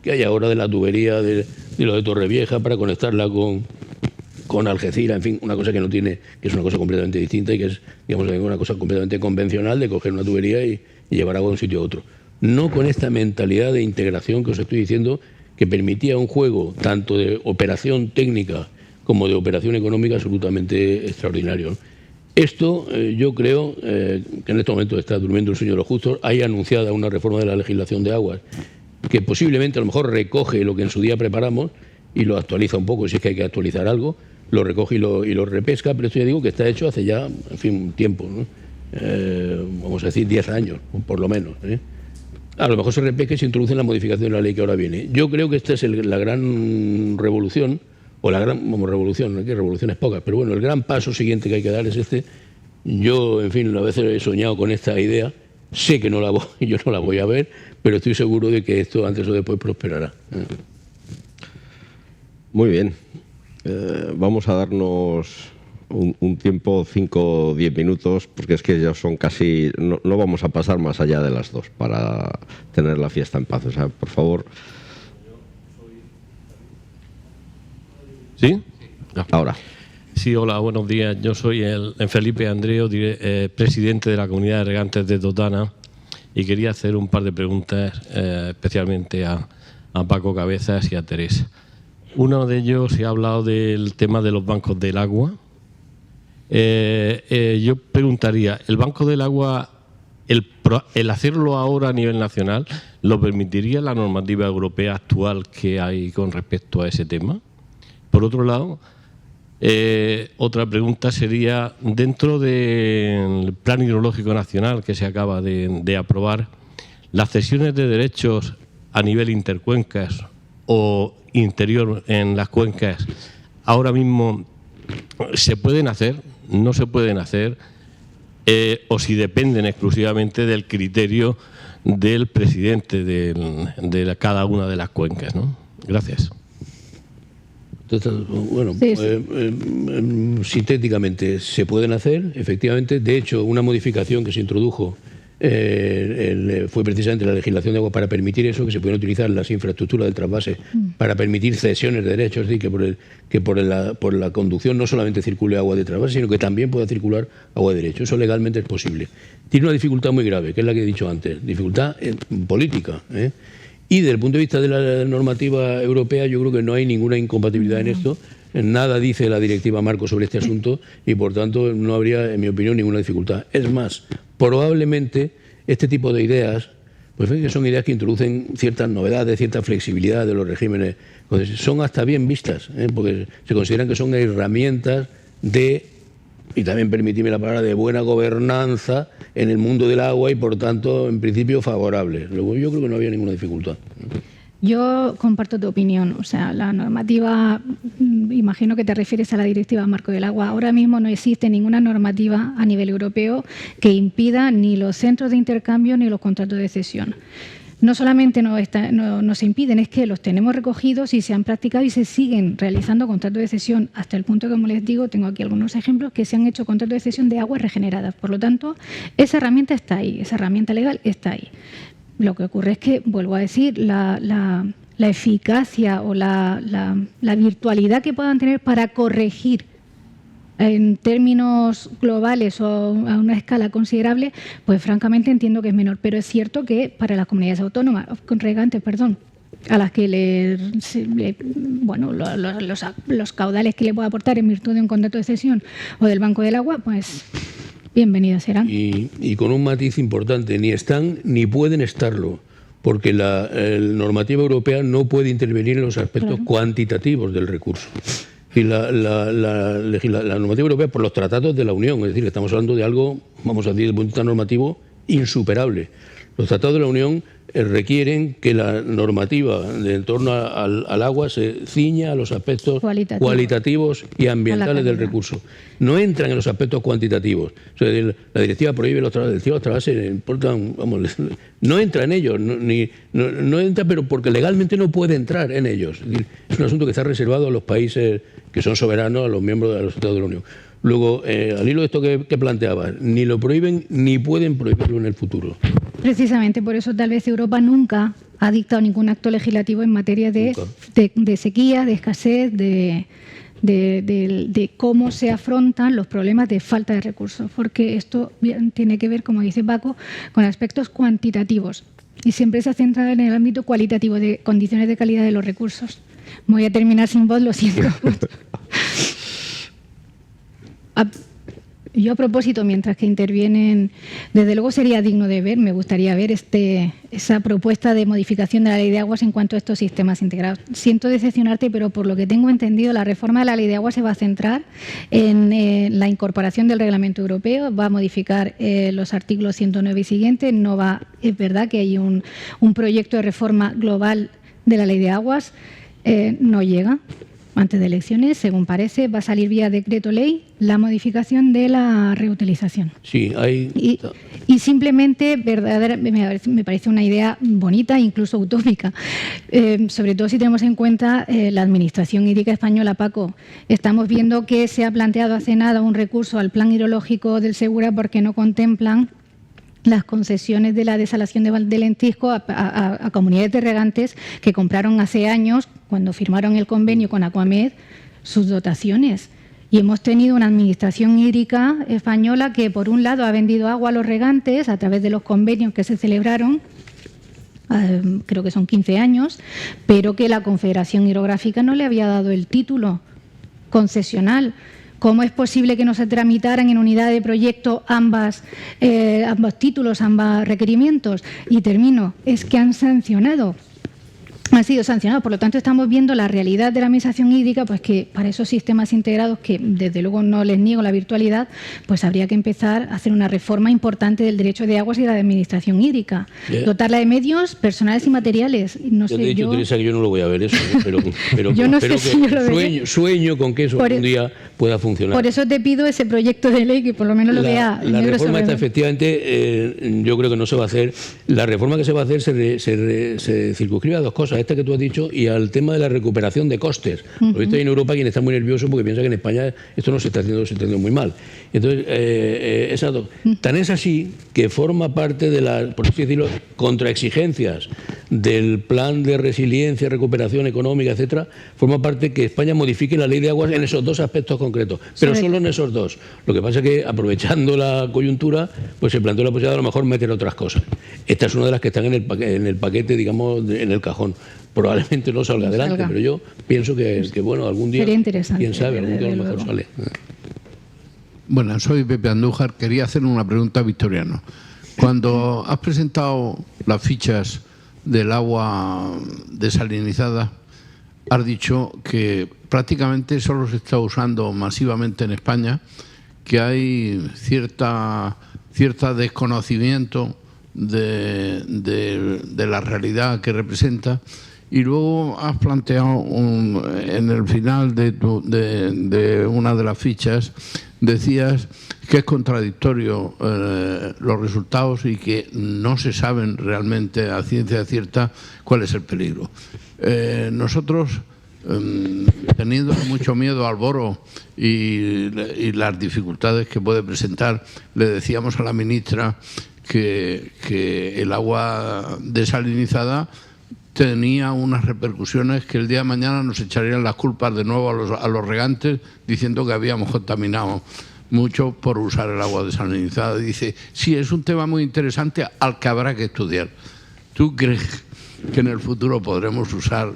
hay ahora de la tubería de lo de Torrevieja para conectarla con Algeciras, en fin, una cosa que no tiene, que es una cosa completamente distinta y que es, digamos, una cosa completamente convencional de coger una tubería y llevar agua de un sitio a otro. No con esta mentalidad de integración que os estoy diciendo, que permitía un juego tanto de operación técnica como de operación económica absolutamente extraordinario, ¿no? Esto yo creo que en este momento está durmiendo el sueño de los justos. Hay anunciada una reforma de la legislación de aguas que posiblemente a lo mejor recoge lo que en su día preparamos y lo actualiza un poco, si es que hay que actualizar algo, lo recoge y lo repesca, pero esto ya digo que está hecho hace ya, en fin, un tiempo, ¿no? Vamos a decir 10 años, por lo menos, ¿eh? a lo mejor se repesca y se introduce en la modificación de la ley que ahora viene. Yo creo que esta es la gran revolución, o la gran revolución, aquí revoluciones pocas, pero bueno, el gran paso siguiente que hay que dar es este. Yo, en fin, a veces he soñado con esta idea, sé que yo no la voy a ver, pero estoy seguro de que esto antes o después prosperará. Muy bien. Vamos a darnos un tiempo, 5 o 10 minutos, porque es que ya son casi... No vamos a pasar más allá de las 2 para tener la fiesta en paz. O sea, por favor... ¿Sí? Ahora. Sí, hola, buenos días. Yo soy el Felipe Andreu, presidente de la Comunidad de Regantes de Totana, y quería hacer un par de preguntas, especialmente a Paco Cabezas y a Teresa. Uno de ellos se ha hablado del tema de los bancos del agua. Yo preguntaría, ¿el Banco del Agua, el hacerlo ahora a nivel nacional, lo permitiría la normativa europea actual que hay con respecto a ese tema? Por otro lado, otra pregunta sería, dentro del Plan Hidrológico Nacional que se acaba de aprobar, ¿las cesiones de derechos a nivel intercuencas o interior en las cuencas ahora mismo se pueden hacer, no se pueden hacer, o si dependen exclusivamente del criterio del presidente de cada una de las cuencas, ¿no? Gracias. Entonces, bueno, sintéticamente se pueden hacer, efectivamente. De hecho, una modificación que se introdujo fue precisamente la legislación de agua para permitir eso, que se pueden utilizar las infraestructuras del trasvase para permitir cesiones de derechos, es decir, que por la conducción no solamente circule agua de trasvase, sino que también pueda circular agua de derecho. Eso legalmente es posible. Tiene una dificultad muy grave, que es la que he dicho antes, dificultad política, Y desde el punto de vista de la normativa europea, yo creo que no hay ninguna incompatibilidad en esto. Nada dice la directiva marco sobre este asunto y, por tanto, no habría, en mi opinión, ninguna dificultad. Es más, probablemente este tipo de ideas, pues que son ideas que introducen ciertas novedades, cierta flexibilidad de los regímenes, pues son hasta bien vistas, porque se consideran que son herramientas de, y también permitidme la palabra, de buena gobernanza en el mundo del agua y, por tanto, en principio, favorables. Luego, yo creo que no había ninguna dificultad. Yo comparto tu opinión. O sea, la normativa, imagino que te refieres a la Directiva Marco del Agua. Ahora mismo no existe ninguna normativa a nivel europeo que impida ni los centros de intercambio ni los contratos de cesión. No solamente no se impiden, es que los tenemos recogidos y se han practicado y se siguen realizando contratos de cesión hasta el punto que, como les digo, tengo aquí algunos ejemplos que se han hecho contratos de cesión de aguas regeneradas. Por lo tanto, esa herramienta está ahí, esa herramienta legal está ahí. Lo que ocurre es que, vuelvo a decir, la eficacia o la virtualidad que puedan tener para corregir en términos globales o a una escala considerable, pues francamente entiendo que es menor. Pero es cierto que para las comunidades autónomas, regantes, a las que los caudales que le pueda aportar en virtud de un contrato de cesión o del Banco del Agua, pues bienvenidas serán. Y con un matiz importante, ni están ni pueden estarlo, porque la normativa europea no puede intervenir en los aspectos cuantitativos del recurso. Y la normativa europea, por los tratados de la Unión, es decir, estamos hablando de algo, vamos a decir, desde el punto de vista normativo, insuperable. Los tratados de la Unión requieren que la normativa en torno al agua se ciña a los aspectos cualitativos y ambientales del recurso. No entran en los aspectos cuantitativos. O sea, la directiva prohíbe los trasvases, no entra en ellos, no entra, pero porque legalmente no puede entrar en ellos. Es decir, es un asunto que está reservado a los países que son soberanos, a los miembros de los Estados de la Unión. Luego, al hilo de esto que planteaba, ni lo prohíben ni pueden prohibirlo en el futuro. Precisamente por eso tal vez Europa nunca ha dictado ningún acto legislativo en materia de sequía, de escasez, de cómo se afrontan los problemas de falta de recursos, porque esto tiene que ver, como dice Paco, con aspectos cuantitativos y siempre se ha centrado en el ámbito cualitativo de condiciones de calidad de los recursos. Voy a terminar sin voz, lo siento. Yo a propósito, mientras que intervienen, desde luego sería digno de ver, me gustaría ver esa propuesta de modificación de la Ley de Aguas en cuanto a estos sistemas integrados. Siento decepcionarte, pero por lo que tengo entendido, la reforma de la Ley de Aguas se va a centrar en la incorporación del Reglamento Europeo, va a modificar los artículos 109 y siguientes, es verdad que hay un proyecto de reforma global de la Ley de Aguas, no llega. Antes de elecciones, según parece, va a salir vía decreto ley la modificación de la reutilización. Sí, hay... Y simplemente, me parece una idea bonita, incluso utópica, sobre todo si tenemos en cuenta la Administración Hídrica Española, Paco. Estamos viendo que se ha planteado hace nada un recurso al Plan Hidrológico del Segura porque no contemplan las concesiones de la desalación de Lentisco a comunidades de regantes que compraron hace años, cuando firmaron el convenio con Aquamed, sus dotaciones. Y hemos tenido una administración hídrica española que, por un lado, ha vendido agua a los regantes a través de los convenios que se celebraron, creo que son 15 años, pero que la Confederación Hidrográfica no le había dado el título concesional. ¿Cómo es posible que no se tramitaran en unidad de proyecto ambos títulos, ambos requerimientos? Y termino, es que han sido sancionados. Por lo tanto, estamos viendo la realidad de la administración hídrica, pues que para esos sistemas integrados, que desde luego no les niego la virtualidad, pues habría que empezar a hacer una reforma importante del derecho de aguas y de la administración hídrica. Dotarla de medios personales y materiales. No sé, te he dicho, Teresa, que yo no lo voy a ver eso, pero yo no sé si yo lo veré. Sueño con que eso algún día pueda funcionar. Por eso te pido ese proyecto de ley que por lo menos lo vea. La reforma está efectivamente, yo creo que no se va a hacer. La reforma que se va a hacer se circunscribe a dos cosas, esta que tú has dicho, y al tema de la recuperación de costes. Porque estoy en Europa quien está muy nervioso porque piensa que en España esto no se está haciendo muy mal. Entonces, tan es así que forma parte de las, por así decirlo, contraexigencias del plan de resiliencia, recuperación económica, etcétera, forma parte que España modifique la ley de aguas en esos dos aspectos concretos, pero solo en esos dos. Lo que pasa es que, aprovechando la coyuntura, pues se planteó la posibilidad de a lo mejor meter otras cosas. Esta es una de las que están en el paquete, digamos, en el cajón. Probablemente no salga adelante, pero yo pienso que bueno, algún día, quién sabe, algún día a lo mejor sale. Bueno, soy Pepe Andújar. Quería hacer una pregunta a Victoriano. Cuando has presentado las fichas del agua desalinizada, has dicho que prácticamente solo se está usando masivamente en España, que hay cierta desconocimiento de la realidad que representa, y luego has planteado en el final de una de las fichas, decías que es contradictorio los resultados y que no se saben realmente a ciencia cierta cuál es el peligro. Nosotros, teniendo mucho miedo al boro y las dificultades que puede presentar, le decíamos a la ministra que el agua desalinizada tenía unas repercusiones que el día de mañana nos echarían las culpas de nuevo a los regantes, diciendo que habíamos contaminado mucho por usar el agua desalinizada. Dice, sí, es un tema muy interesante al que habrá que estudiar. ¿Tú crees que en el futuro podremos usar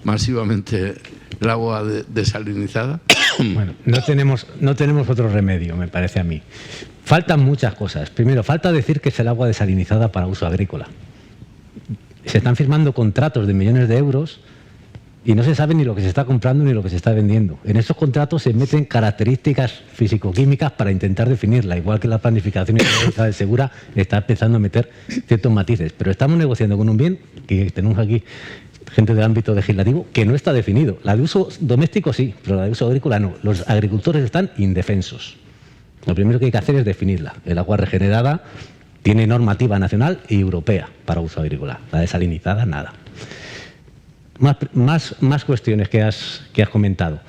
masivamente el agua desalinizada? Bueno, no tenemos otro remedio, me parece a mí. Faltan muchas cosas. Primero, falta decir que es el agua desalinizada para uso agrícola. Se están firmando contratos de millones de euros y no se sabe ni lo que se está comprando ni lo que se está vendiendo. En esos contratos se meten características físico-químicas para intentar definirla, igual que la planificación de Segura está empezando a meter ciertos matices. Pero estamos negociando con un bien, que tenemos aquí gente del ámbito legislativo, que no está definido. La de uso doméstico sí, pero la de uso agrícola no. Los agricultores están indefensos. Lo primero que hay que hacer es definirla. El agua regenerada tiene normativa nacional y europea para uso agrícola. La desalinizada, nada. Más cuestiones que has comentado.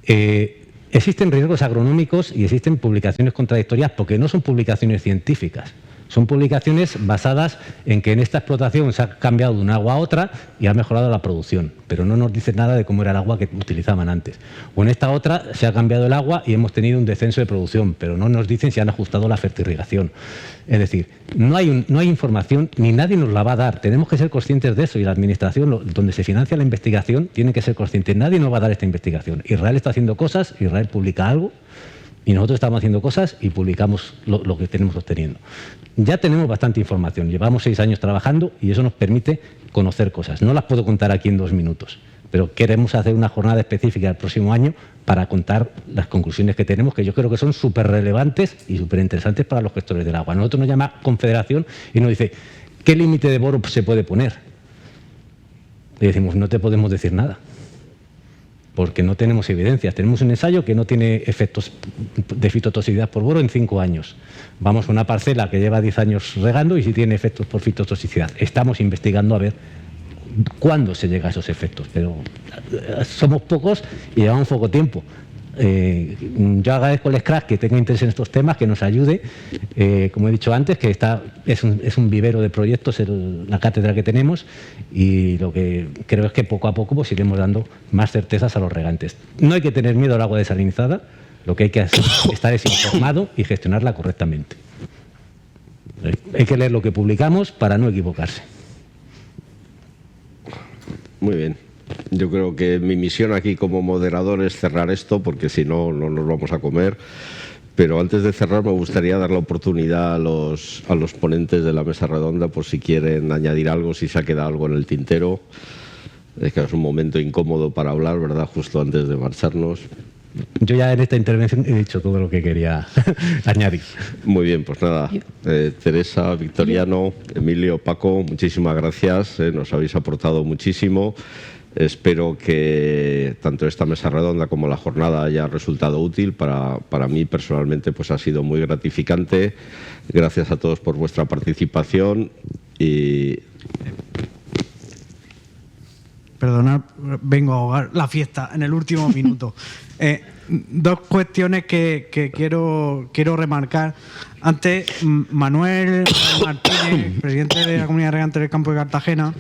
Existen riesgos agronómicos y existen publicaciones contradictorias porque no son publicaciones científicas. Son publicaciones basadas en que en esta explotación se ha cambiado de un agua a otra y ha mejorado la producción, pero no nos dicen nada de cómo era el agua que utilizaban antes. O en esta otra se ha cambiado el agua y hemos tenido un descenso de producción, pero no nos dicen si han ajustado la fertirrigación. Es decir, no hay información ni nadie nos la va a dar. Tenemos que ser conscientes de eso, y la Administración, donde se financia la investigación, tiene que ser consciente. Nadie nos va a dar esta investigación. Israel está haciendo cosas, Israel publica algo Y nosotros estamos haciendo cosas y publicamos lo que tenemos obteniendo. Ya tenemos bastante información, llevamos 6 años trabajando y eso nos permite conocer cosas. No las puedo contar aquí en 2 minutos, pero queremos hacer una jornada específica el próximo año para contar las conclusiones que tenemos, que yo creo que son súper relevantes y súper interesantes para los gestores del agua. Nosotros nos llama Confederación y nos dice, ¿qué límite de boro se puede poner? Le decimos, no te podemos decir nada, porque no tenemos evidencias. Tenemos un ensayo que no tiene efectos de fitotoxicidad por boro en 5 años. Vamos a una parcela que lleva 10 años regando y sí tiene efectos por fitotoxicidad. Estamos investigando a ver cuándo se llega a esos efectos, pero somos pocos y llevamos poco tiempo. Yo agradezco al SCRAC que tenga interés en estos temas, que nos ayude. Como he dicho antes, que es un vivero de proyectos la cátedra que tenemos, y lo que creo es que poco a poco pues iremos dando más certezas a los regantes. No hay que tener miedo al agua desalinizada, lo que hay que hacer es estar informado y gestionarla correctamente. Hay que leer lo que publicamos para no equivocarse. Muy bien. Yo creo que mi misión aquí como moderador es cerrar esto, porque si no, no nos vamos a comer. Pero antes de cerrar me gustaría dar la oportunidad a los ponentes de la mesa redonda por si quieren añadir algo, si se ha quedado algo en el tintero. Es que es un momento incómodo para hablar, ¿verdad? Justo antes de marcharnos. Yo ya en esta intervención he dicho todo lo que quería añadir. Muy bien, pues nada, Teresa, Victoriano, Emilio, Paco, muchísimas gracias, nos habéis aportado muchísimo. Espero que tanto esta mesa redonda como la jornada haya resultado útil. Para mí personalmente pues ha sido muy gratificante. Gracias a todos por vuestra participación y... Perdonad, vengo a ahogar la fiesta en el último minuto. 2 cuestiones que quiero remarcar. Antes, Manuel Martínez, presidente de la Comunidad Regante del Campo de Cartagena,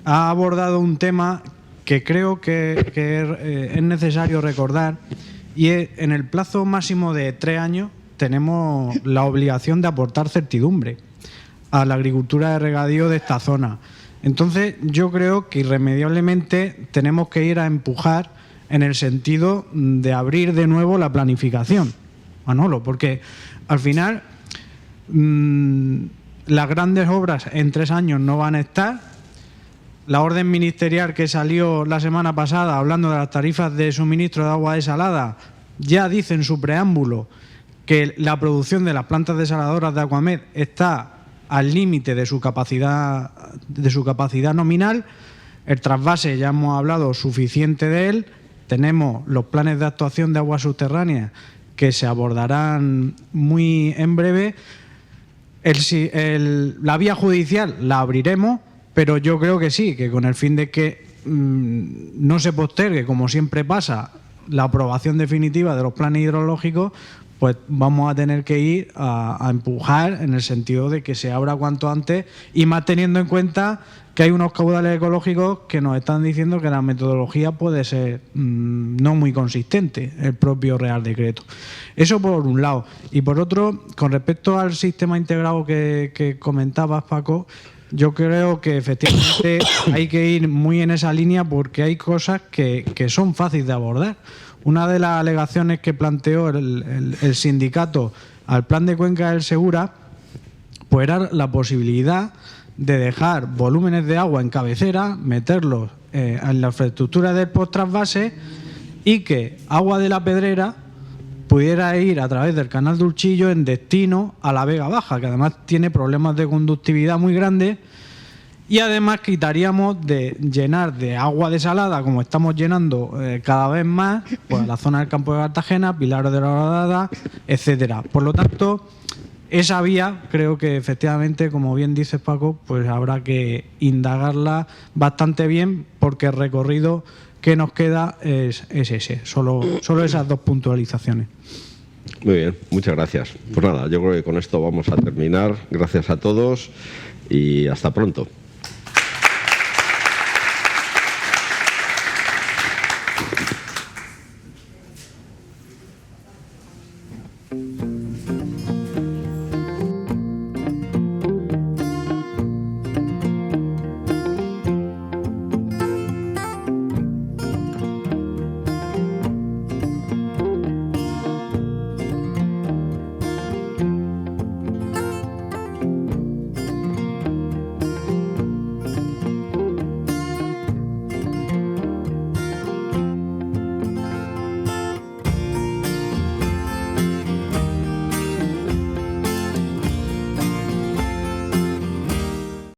ha abordado un tema que creo que es necesario recordar, y es, en el plazo máximo de 3 años tenemos la obligación de aportar certidumbre a la agricultura de regadío de esta zona. Entonces, yo creo que irremediablemente tenemos que ir a empujar en el sentido de abrir de nuevo la planificación, Manolo, porque al final las grandes obras en 3 años no van a estar. La orden ministerial que salió la semana pasada hablando de las tarifas de suministro de agua desalada ya dice en su preámbulo que la producción de las plantas desaladoras de Acuamed está al límite de su capacidad nominal. El trasvase ya hemos hablado suficiente de él. Tenemos los planes de actuación de aguas subterráneas que se abordarán muy en breve. La vía judicial la abriremos, pero yo creo que sí, que con el fin de que no se postergue, como siempre pasa, la aprobación definitiva de los planes hidrológicos, pues vamos a tener que ir a empujar en el sentido de que se abra cuanto antes, y más teniendo en cuenta que hay unos caudales ecológicos que nos están diciendo que la metodología puede ser no muy consistente, el propio Real Decreto. Eso por un lado. Y por otro, con respecto al sistema integrado que comentabas, Paco, yo creo que efectivamente hay que ir muy en esa línea, porque hay cosas que son fáciles de abordar. Una de las alegaciones que planteó el sindicato al plan de cuenca del Segura pues era la posibilidad de dejar volúmenes de agua en cabecera, meterlos en la infraestructura del post-trasvase, y que agua de la Pedrera pudiera ir a través del canal de Urchillo en destino a la Vega Baja, que además tiene problemas de conductividad muy grandes. Y además quitaríamos de llenar de agua desalada, como estamos llenando cada vez más, pues la zona del Campo de Cartagena, Pilar de la Horadada, etcétera. Por lo tanto, esa vía creo que efectivamente, como bien dices, Paco, pues habrá que indagarla bastante bien, porque el recorrido que nos queda es ese, solo esas 2 puntualizaciones. Muy bien, muchas gracias. Pues nada, yo creo que con esto vamos a terminar. Gracias a todos y hasta pronto.